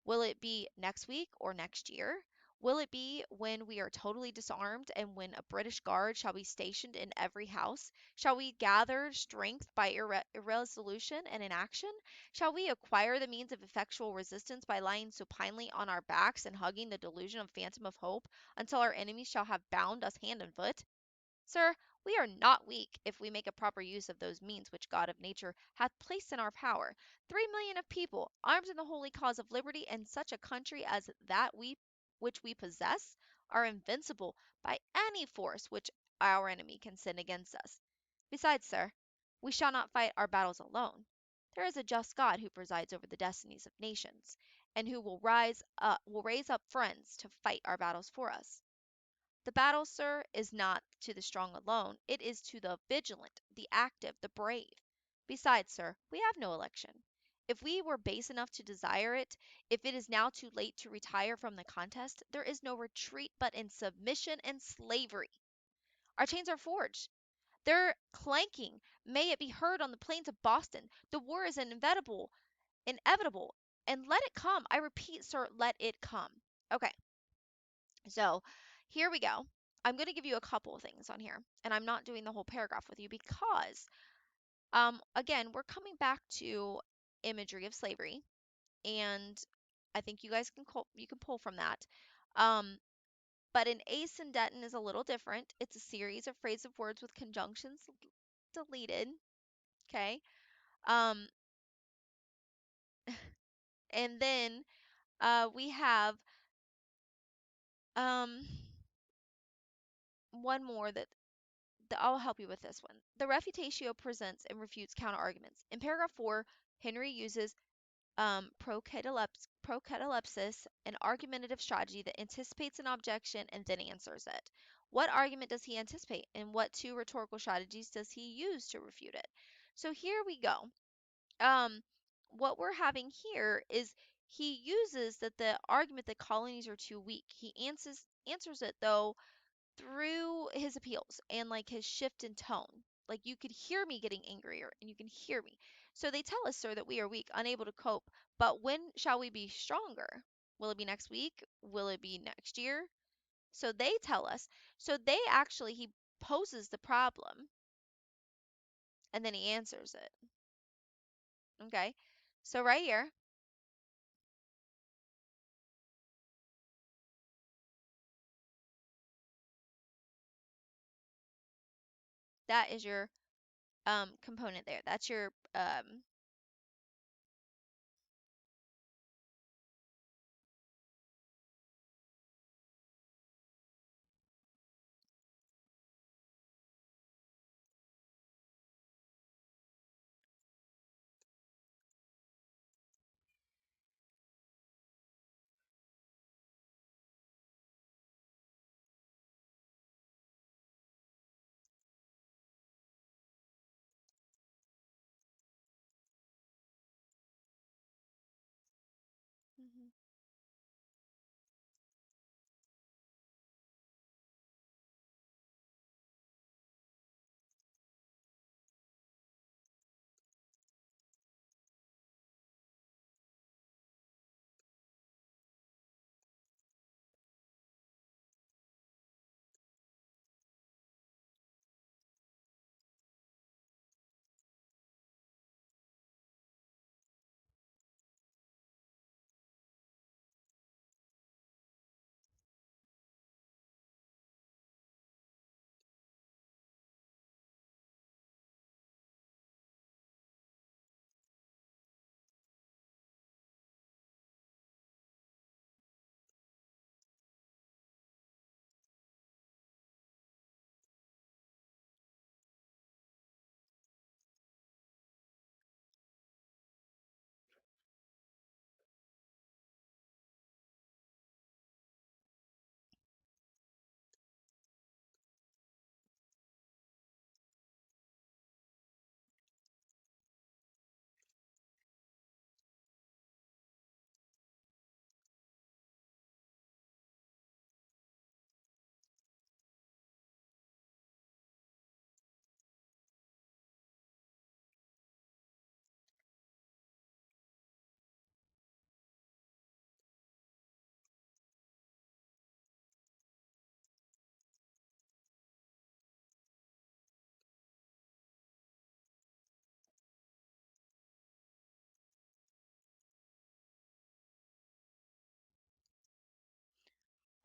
Will it be next week or next year? Will it be when we are totally disarmed and when a British guard shall be stationed in every house? Shall we gather strength by irresolution and inaction? Shall we acquire the means of effectual resistance by lying supinely on our backs and hugging the delusion of phantom of hope until our enemies shall have bound us hand and foot? Sir, we are not weak if we make a proper use of those means which God of nature hath placed in our power. 3 million of people, armed in the holy cause of liberty, and such a country as that which we possess, are invincible by any force which our enemy can send against us. Besides, sir, we shall not fight our battles alone. There is a just God who presides over the destinies of nations, and who will raise up friends to fight our battles for us. The battle, sir, is not to the strong alone, it is to the vigilant, the active, the brave. Besides, sir, we have no election. If we were base enough to desire it, if it is now too late to retire from the contest, there is no retreat but in submission and slavery. Our chains are forged. They're clanking. May it be heard on the plains of Boston. The war is inevitable, and let it come. I repeat, sir, let it come. Okay, so here we go. I'm going to give you a couple of things on here, and I'm not doing the whole paragraph with you because, again, we're coming back to imagery of slavery, and I think you guys you can pull from that. Um, but an asyndeton is a little different. It's a series of phrasive words with conjunctions deleted. Okay. Um, And then we have um, one more that I'll help you with this one. The refutatio presents and refutes counterarguments. In paragraph 4, Henry uses procatalepsis, an argumentative strategy that anticipates an objection and then answers it. What argument does he anticipate, and what two rhetorical strategies does he use to refute it? So here we go. What we're having here is he uses that the argument that colonies are too weak. He answers it though through his appeals and like his shift in tone. Like you could hear me getting angrier and you can hear me. So they tell us, sir, that we are weak, unable to cope. But when shall we be stronger? Will it be next week? Will it be next year? So they tell us. So they actually, he poses the problem and then he answers it. Okay. So right here, that is your component there. That's your mhm.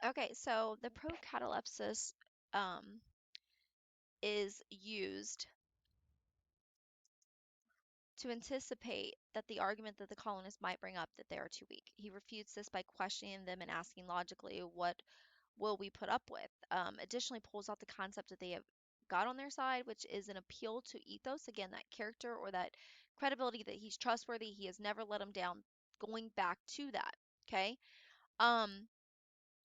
Okay, so the procatalepsis um, is used to anticipate that the argument that the colonists might bring up that they are too weak. He refutes this by questioning them and asking logically, what will we put up with? Additionally, pulls out the concept that they have God on their side, which is an appeal to ethos, again, that character or that credibility that he's trustworthy, he has never let them down, going back to that. Okay. Um,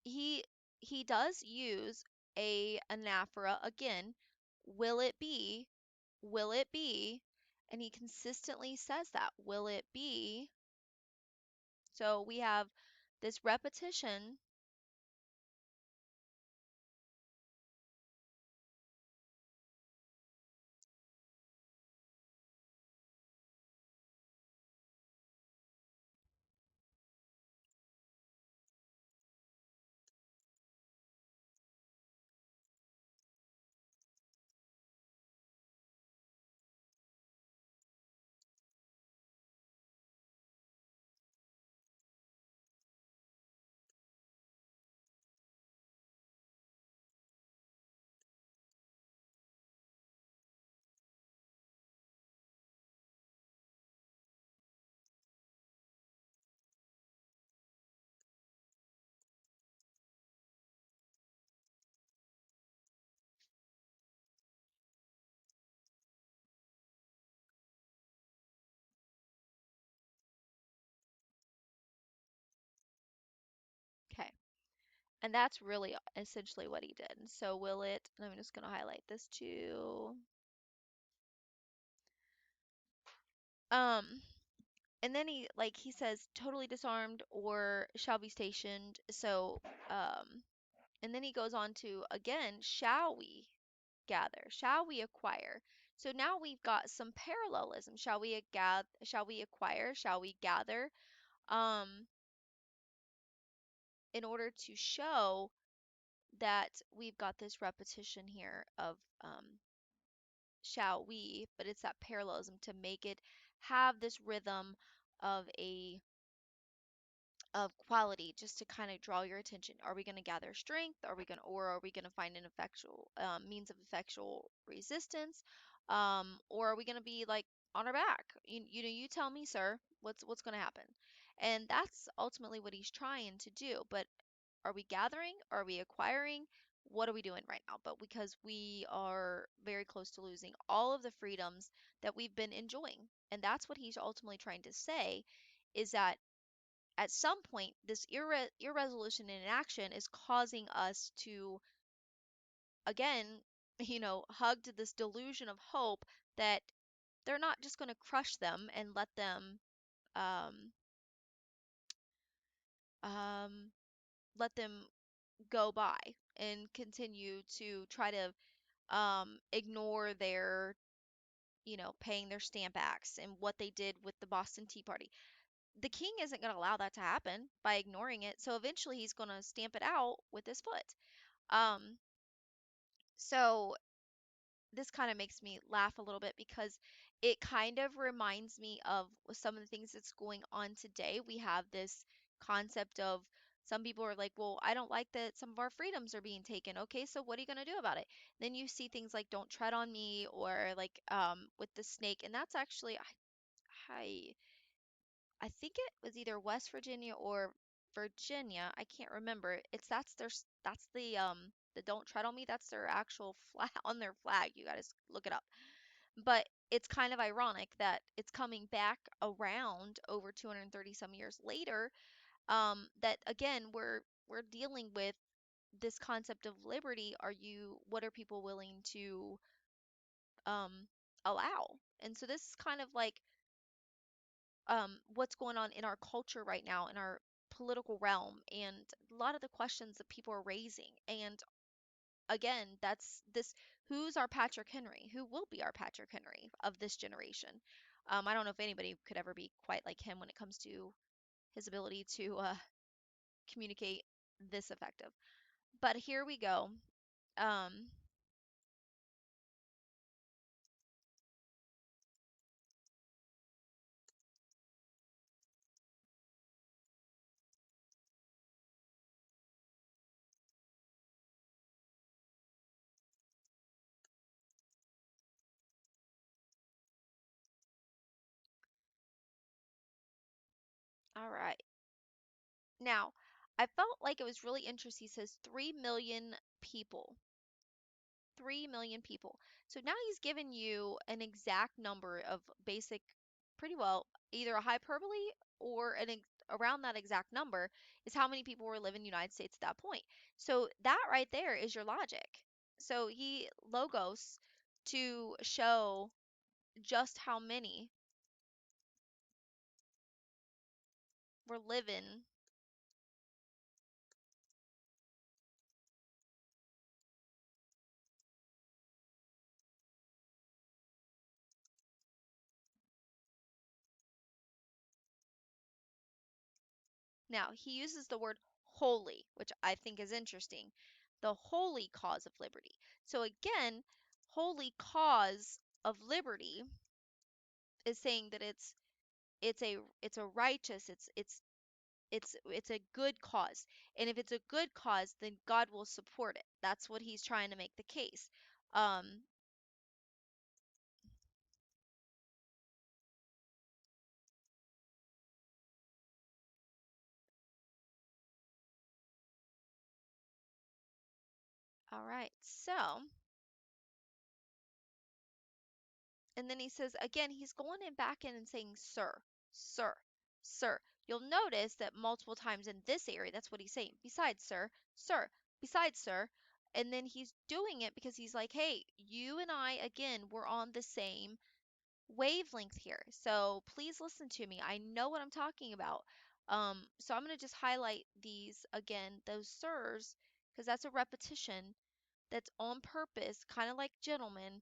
he he does use a anaphora again. Will it be? Will it be? And he consistently says that. Will it be? So we have this repetition. And that's really essentially what he did. So will it, and I'm just going to highlight this too. Um, and then he says totally disarmed or shall be stationed. So, and then he goes on to again, shall we gather? Shall we acquire? So now we've got some parallelism. Shall we acquire? Shall we gather? Um, in order to show that we've got this repetition here of shall we, but it's that parallelism to make it have this rhythm of a of quality just to kind of draw your attention. Are we going to gather strength? Are we going to find an effectual means of effectual resistance? Or are we going to be like on our back? You tell me, sir, what's going to happen? And that's ultimately what he's trying to do. But are we gathering? Are we acquiring? What are we doing right now? But because we are very close to losing all of the freedoms that we've been enjoying. And that's what he's ultimately trying to say is that at some point, this irresolution in action is causing us to, again, hug to this delusion of hope that they're not just going to crush them and um, um, let them go by and continue to try to ignore their, paying their stamp acts and what they did with the Boston Tea Party. The king isn't going to allow that to happen by ignoring it. So eventually he's going to stamp it out with his foot. Um, so this kind of makes me laugh a little bit because it kind of reminds me of some of the things that's going on today. We have this concept of some people are like, well, I don't like that some of our freedoms are being taken. Okay, so what are you going to do about it? Then you see things like don't tread on me or like with the snake. And that's actually, I I think it was either West Virginia or Virginia. I can't remember. That's the Don't Tread on Me. That's their actual flag on their flag. You gotta look it up. But it's kind of ironic that it's coming back around over 230 some years later. That again we're dealing with this concept of liberty. What are people willing to um allow? And so this is kind of like what's going on in our culture right now, in our political realm, and a lot of the questions that people are raising. And again, that's this who's our Patrick Henry? Who will be our Patrick Henry of this generation? I don't know if anybody could ever be quite like him when it comes to his ability to communicate this effective. But here we go. Um, all right. Now, I felt like it was really interesting. He says 3 million people 3 million people. So now he's given you an exact number of basic, pretty well, either a hyperbole or around that exact number is how many people were living in the United States at that point. So that right there is your logic. So he logos to show just how many were living. Now, he uses the word holy, which I think is interesting. The holy cause of liberty. So again, holy cause of liberty is saying that it's a righteous, it's a good cause. And if it's a good cause, then God will support it. That's what he's trying to make the case. Um, all right. So, and then he says again, he's going in back in and saying, sir, sir, sir. you'll notice that multiple times in this area, that's what he's saying. Besides, sir, sir, besides, sir. And then he's doing it because he's like, hey, you and I, again, we're on the same wavelength here. So please listen to me. I know what I'm talking about. So I'm going to just highlight these again, those sirs, because that's a repetition that's on purpose, kind of like gentlemen,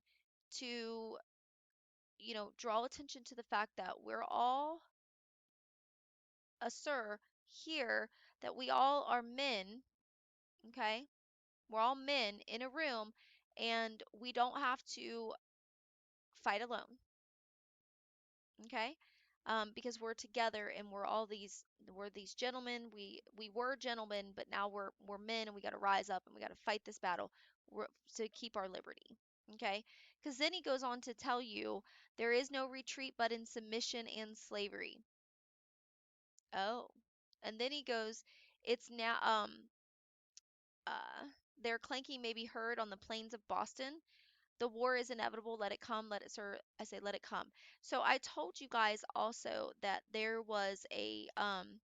to, draw attention to the fact that we're all a sir here, that we all are men, okay? We're all men in a room, and we don't have to fight alone, okay? Because we're together and we're these gentlemen. We were gentlemen, but now we're men and we got to rise up and we got to fight this battle to keep our liberty. Okay? Because then he goes on to tell you there is no retreat but in submission and slavery. Oh. And then he goes, it's now uh their clanking may be heard on the plains of Boston. The war is inevitable. Let it come. Let it, sir. I say, let it come. So I told you guys also that there was um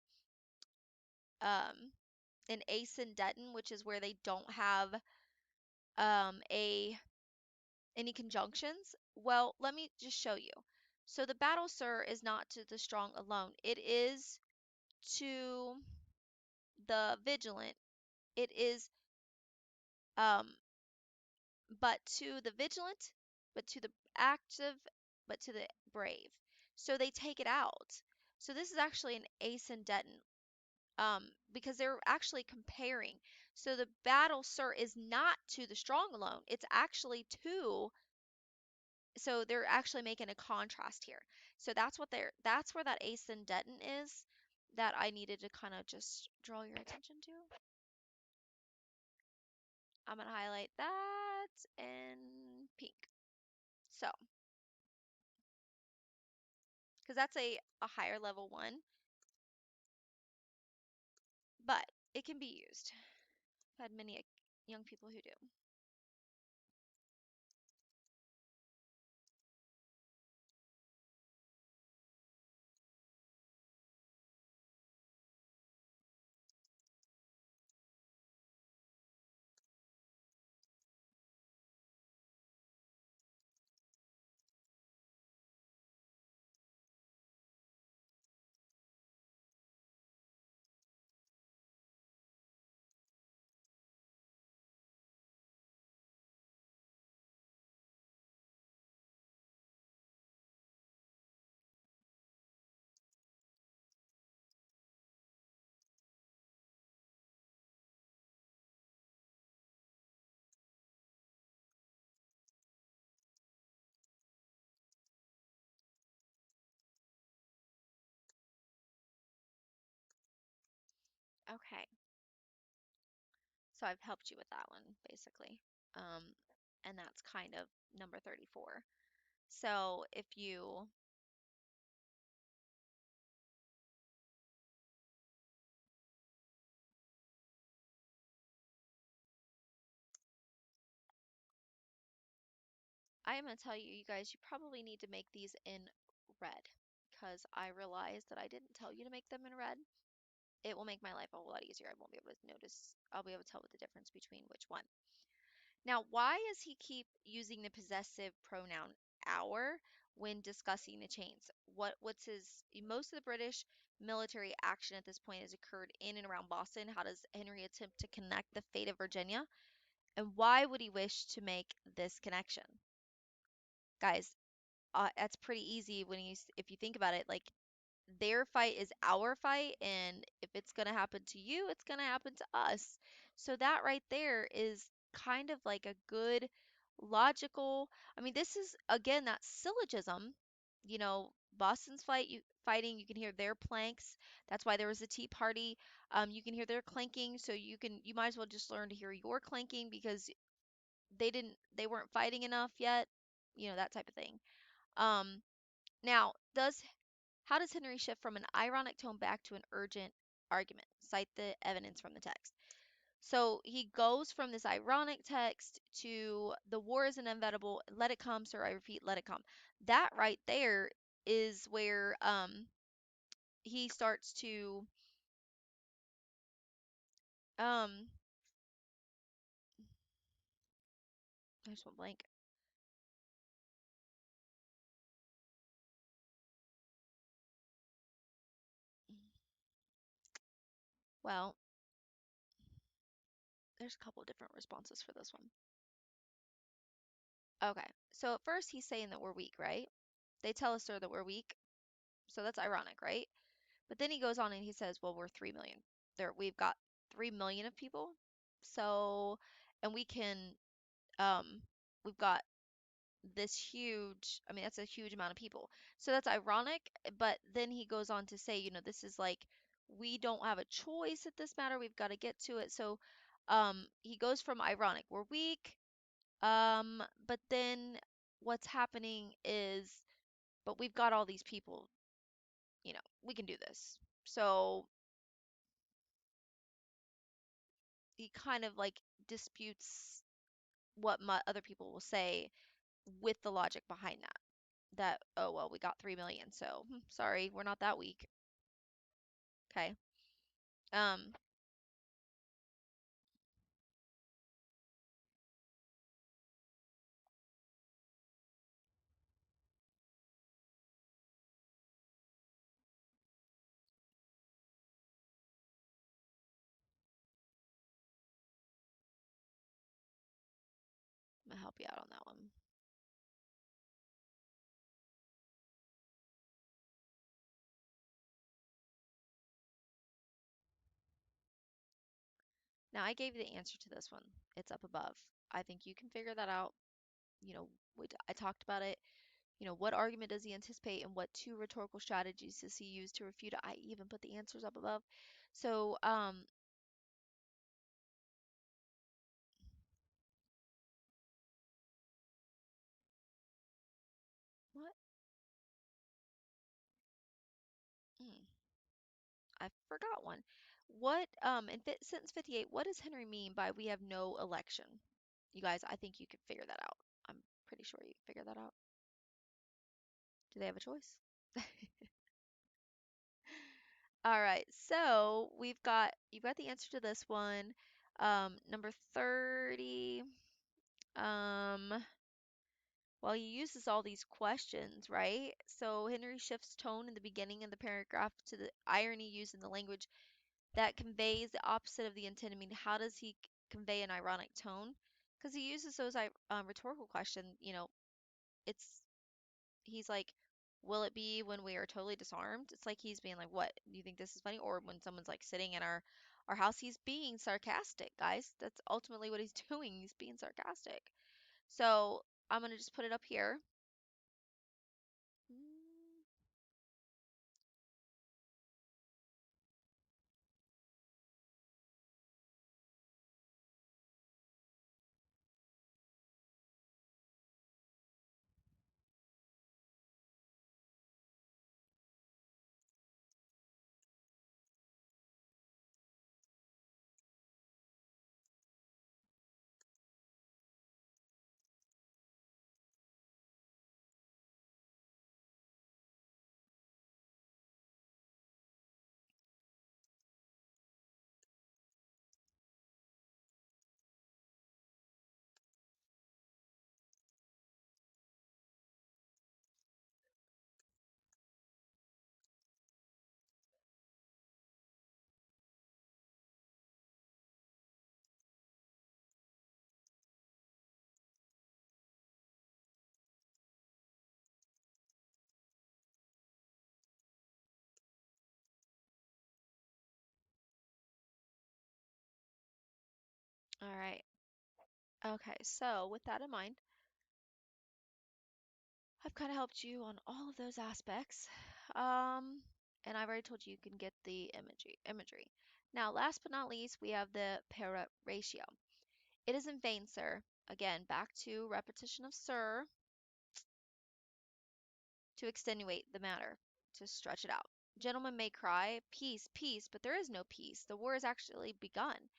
an Ace in Denton, which is where they don't have a any conjunctions. Well, let me just show you. So the battle, sir, is not to the strong alone. It is to the vigilant. It is um but to the vigilant, but to the active, but to the brave. So they take it out. So this is actually an Ace in Denton, because they're actually comparing. So the battle, sir, is not to the strong alone. It's actually to, so they're actually making a contrast here. So that's where that Ace in Denton is that I needed to kind of just draw your attention to. I'm going to highlight that in pink. So, because that's a higher level one, but it can be used. I've had many young people who do. Okay, so I've helped you with that one basically. Um, and that's kind of number 34. So if you, I am going to tell you, you guys, you probably need to make these in red because I realized that I didn't tell you to make them in red. It will make my life a whole lot easier. I won't be able to notice, I'll be able to tell what the difference between which one. Now, why does he keep using the possessive pronoun our when discussing the chains? What's his most of the British military action at this point has occurred in and around Boston. How does Henry attempt to connect the fate of Virginia? And why would he wish to make this connection? Guys, that's pretty easy when if you think about it, like their fight is our fight, and if it's going to happen to you, it's going to happen to us. So that right there is kind of like a good logical, I mean, this is again that syllogism, Boston's fighting, you can hear their planks. That's why there was a tea party. You can hear their clanking, so you might as well just learn to hear your clanking because they weren't fighting enough yet, that type of thing. Um, now, does how does Henry shift from an ironic tone back to an urgent argument? Cite the evidence from the text. So he goes from this ironic text to the war is inevitable. Let it come, sir. I repeat, let it come. That right there is where he starts to um I just went blank. Well, there's a couple different responses for this one. Okay, so at first he's saying that we're weak, right? They tell us, sir, that we're weak, so that's ironic, right? But then he goes on and he says, well, we're 3 million. We've got 3 million of people. So, and um, we've got this huge, I mean, that's a huge amount of people. So that's ironic. But then he goes on to say, this is like, we don't have a choice at this matter. We've got to get to it. So, he goes from ironic, we're weak. But then what's happening is, but we've got all these people, we can do this. So he kind of like disputes what other people will say with the logic behind that. That, oh, well, we got 3 million, so sorry, we're not that weak. Okay. Um, I'm gonna help you out on that one. Now, I gave you the answer to this one. It's up above. I think you can figure that out. You know, I talked about it. What argument does he anticipate and what two rhetorical strategies does he use to refute it? I even put the answers up above. So, what? Hmm. I forgot one. What, sentence 58, what does Henry mean by we have no election? You guys, I think you could figure that out. I'm pretty sure you can figure that out. Do they have a choice? All right, so you've got the answer to this one. Number 30. Um, well, he uses all these questions, right? So Henry shifts tone in the beginning of the paragraph to the irony used in the language that conveys the opposite of the intent. I mean, how does he convey an ironic tone? Because he uses those rhetorical question. It's he's like, will it be when we are totally disarmed? It's like he's being like, what? Do you think this is funny? Or when someone's like sitting in our house, he's being sarcastic, guys. That's ultimately what he's doing. He's being sarcastic. So I'm gonna just put it up here. Mm, all right. Okay. So with that in mind, I've kind of helped you on all of those aspects. Um, and I've already told you you can get the imagery. Now, last but not least, we have the para ratio. It is in vain, sir. Again, back to repetition of sir to extenuate the matter, to stretch it out. Gentlemen may cry, peace, peace, but there is no peace. The war has actually begun.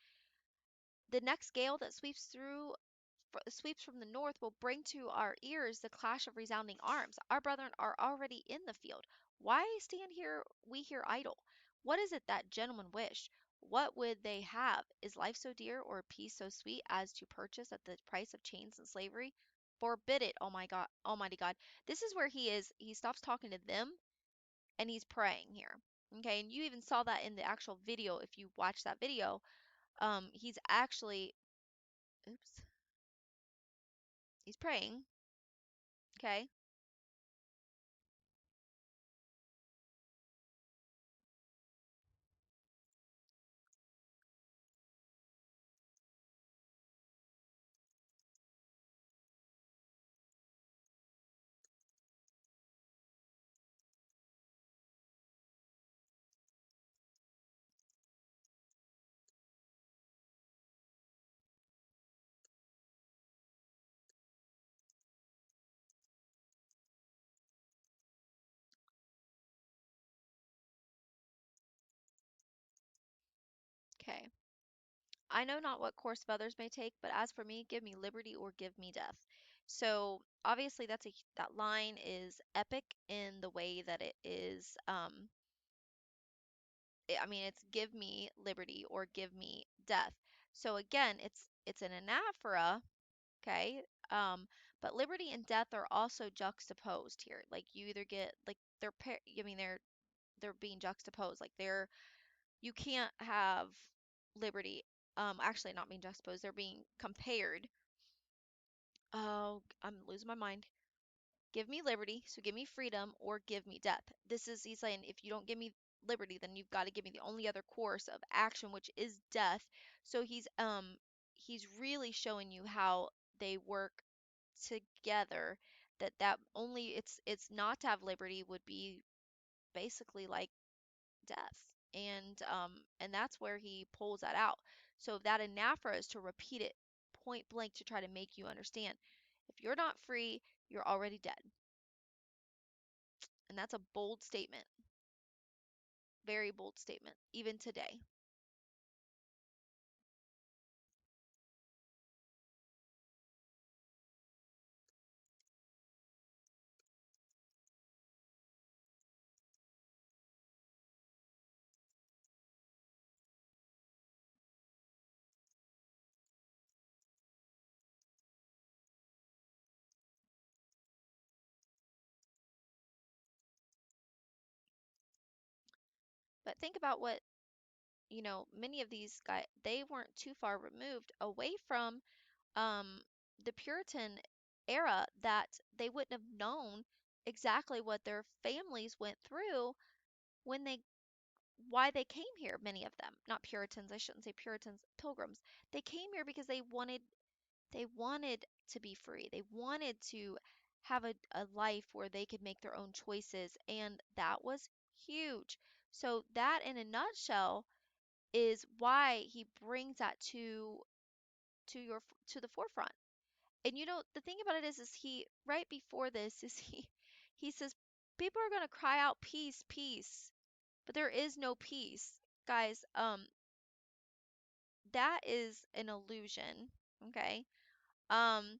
The next gale that sweeps from the north will bring to our ears the clash of resounding arms. Our brethren are already in the field. Why stand here we here idle? What is it that gentlemen wish? What would they have? Is life so dear, or peace so sweet, as to purchase at the price of chains and slavery? Forbid it, oh my God, Almighty God. This is where he stops talking to them and he's praying here. Okay, and you even saw that in the actual video if you watch that video. He's actually, oops, he's praying. Okay, okay. I know not what course of others may take, but as for me, give me liberty or give me death. So obviously that line is epic in the way that it is I mean it's give me liberty or give me death. So again, it's an anaphora, okay? But liberty and death are also juxtaposed here. Like you either get like I mean they're being juxtaposed. Like you can't have liberty actually not being juxtaposed, they're being compared. Oh, I'm losing my mind. Give me liberty, so give me freedom, or give me death. He's saying, if you don't give me liberty, then you've got to give me the only other course of action, which is death. So he's really showing you how they work together. That only it's not to have liberty would be basically like death. And that's where he pulls that out. So that anaphora is to repeat it point blank to try to make you understand. If you're not free, you're already dead. And that's a bold statement, very bold statement, even today. But think about what, many of these guys, they weren't too far removed away from um, the Puritan era that they wouldn't have known exactly what their families went through when they why they came here, many of them. Not Puritans, I shouldn't say Puritans, Pilgrims. They came here because they wanted to be free. They wanted to have a life where they could make their own choices, and that was huge. So that in a nutshell is why he brings that to the forefront. And the thing about it is he right before this is he says people are going to cry out peace, peace, but there is no peace. Guys, that is an illusion, okay? Um,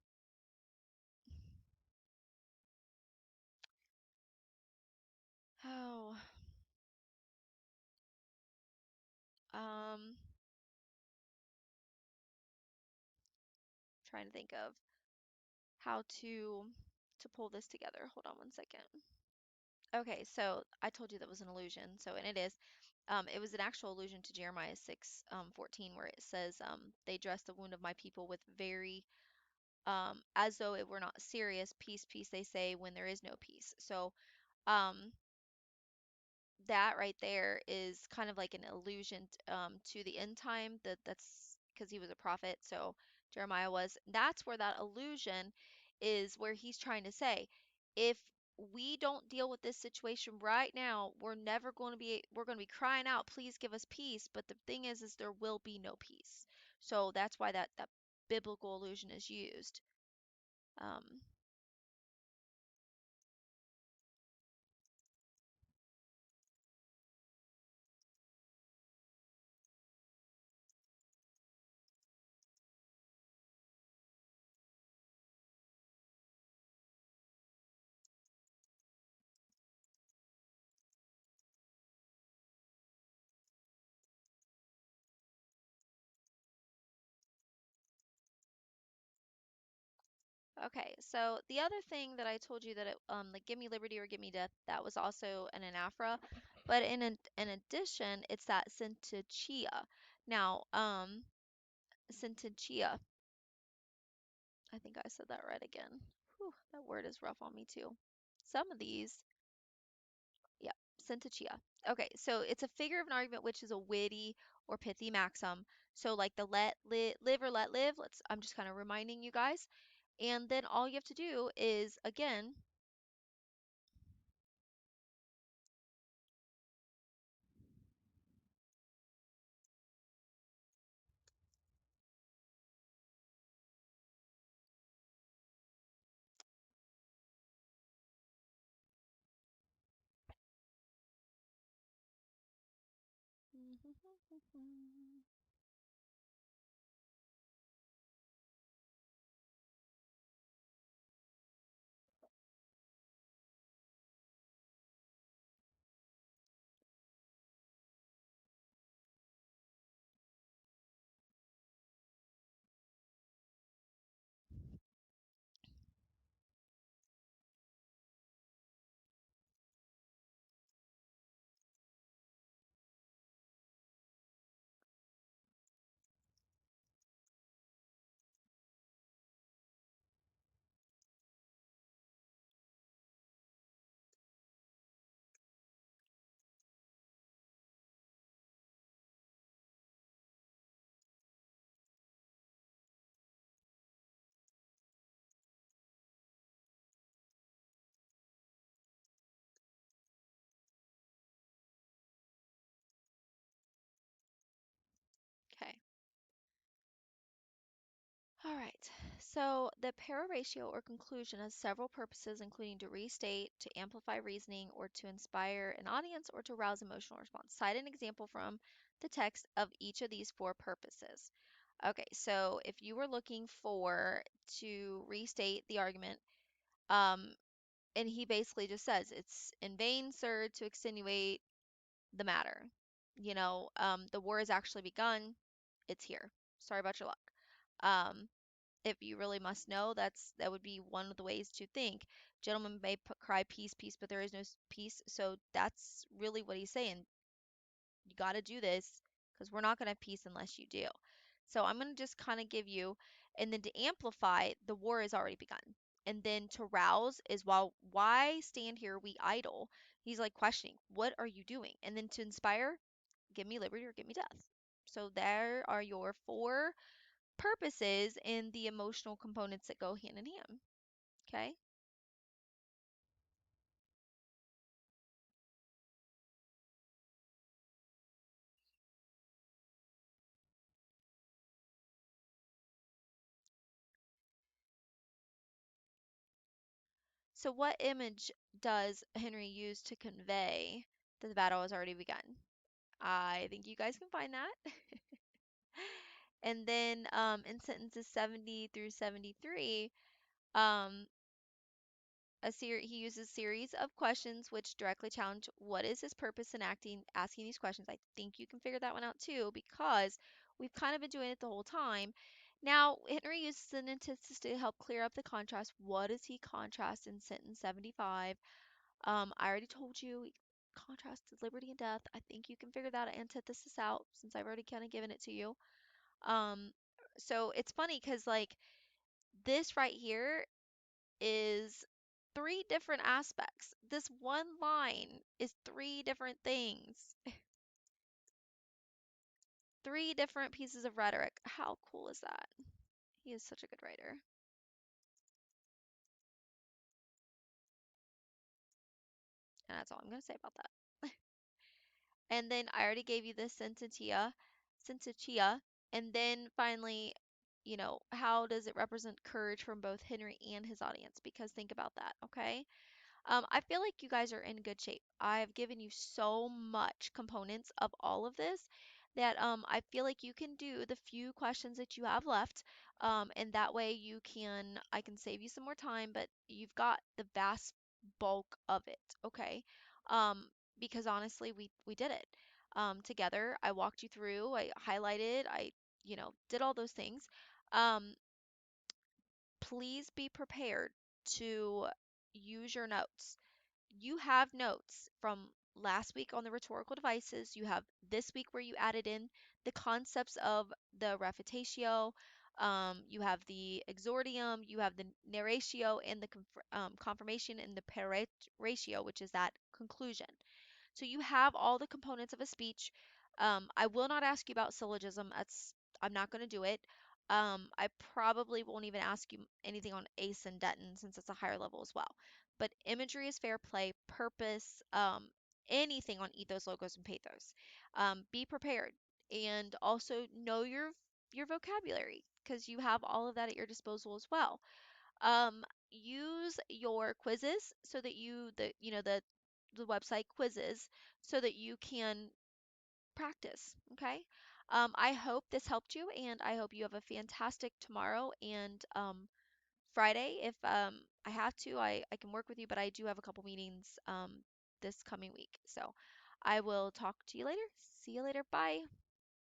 oh, um, trying to think of how to pull this together. Hold on one second. Okay, so I told you that was an illusion. So, and it is. It was an actual allusion to Jeremiah 6, 14, where it says, they dress the wound of my people with very, as though it were not serious. Peace, peace, they say, when there is no peace. So, um, that right there is kind of like an allusion to the end time. That's because he was a prophet. So Jeremiah was. That's where that allusion is, where he's trying to say, if we don't deal with this situation right now, we're going to be crying out, please give us peace. But the thing is there will be no peace. So that's why that biblical allusion is used. Um, Okay, so the other thing that I told you that it, like Give Me Liberty or Give Me Death, that was also an anaphora, but in addition, it's that Sententia. Now, Sententia, I think I said that right again. Whew, that word is rough on me too. Some of these, yeah, Sententia. Okay, so it's a figure of an argument which is a witty or pithy maxim. So like the live or let live. I'm just kind of reminding you guys. And then all you have to do is again. Okay. All right. So the para ratio or conclusion has several purposes, including to restate, to amplify reasoning, or to inspire an audience, or to arouse emotional response. Cite an example from the text of each of these four purposes. Okay, so if you were looking for to restate the argument, um, and he basically just says it's in vain, sir, to extenuate the matter. The war has actually begun. It's here. Sorry about your luck. Um, if you really must know, that would be one of the ways to think. Gentlemen may cry peace, peace, but there is no peace. So that's really what he's saying. You got to do this because we're not going to have peace unless you do. So I'm going to just kind of give you, and then to amplify, the war has already begun. And then to rouse is why stand here we idle? He's like questioning, what are you doing? And then to inspire, give me liberty or give me death. So there are your four purposes and the emotional components that go hand in hand. Okay. So what image does Henry use to convey that the battle has already begun? I think you guys can find that. And then in sentences 70 through 73, um, he uses series of questions which directly challenge what is his purpose in asking these questions. I think you can figure that one out too because we've kind of been doing it the whole time. Now, Henry uses an antithesis to help clear up the contrast. What does he contrast in sentence 75? I already told you he contrasted liberty and death. I think you can figure that antithesis out since I've already kind of given it to you. Um, so it's funny because like this right here is three different aspects. This one line is three different things, three different pieces of rhetoric. How cool is that? He is such a good writer. And that's all I'm going to say about that. And then I already gave you the sententia. And then finally, how does it represent courage from both Henry and his audience? Because think about that, okay? I feel like you guys are in good shape. I've given you so much components of all of this that I feel like you can do the few questions that you have left, and that way I can save you some more time, but you've got the vast bulk of it, okay? Um, because honestly, we did it together. I walked you through, I highlighted, I did all those things. Um, please be prepared to use your notes. You have notes from last week on the rhetorical devices. You have this week where you added in the concepts of the refutatio. You have the exordium, you have the narratio, and the confirmation and the peroratio, which is that conclusion. So you have all the components of a speech. I will not ask you about syllogism. I'm not going to do it. I probably won't even ask you anything on ace and deton since it's a higher level as well. But imagery is fair play, purpose, anything on ethos, logos, and pathos. Be prepared and also know your vocabulary because you have all of that at your disposal as well. Use your quizzes so that the website quizzes so that you can practice. Okay. I hope this helped you, and I hope you have a fantastic tomorrow and Friday. If I have to, I can work with you, but I do have a couple meetings this coming week. So I will talk to you later. See you later. Bye.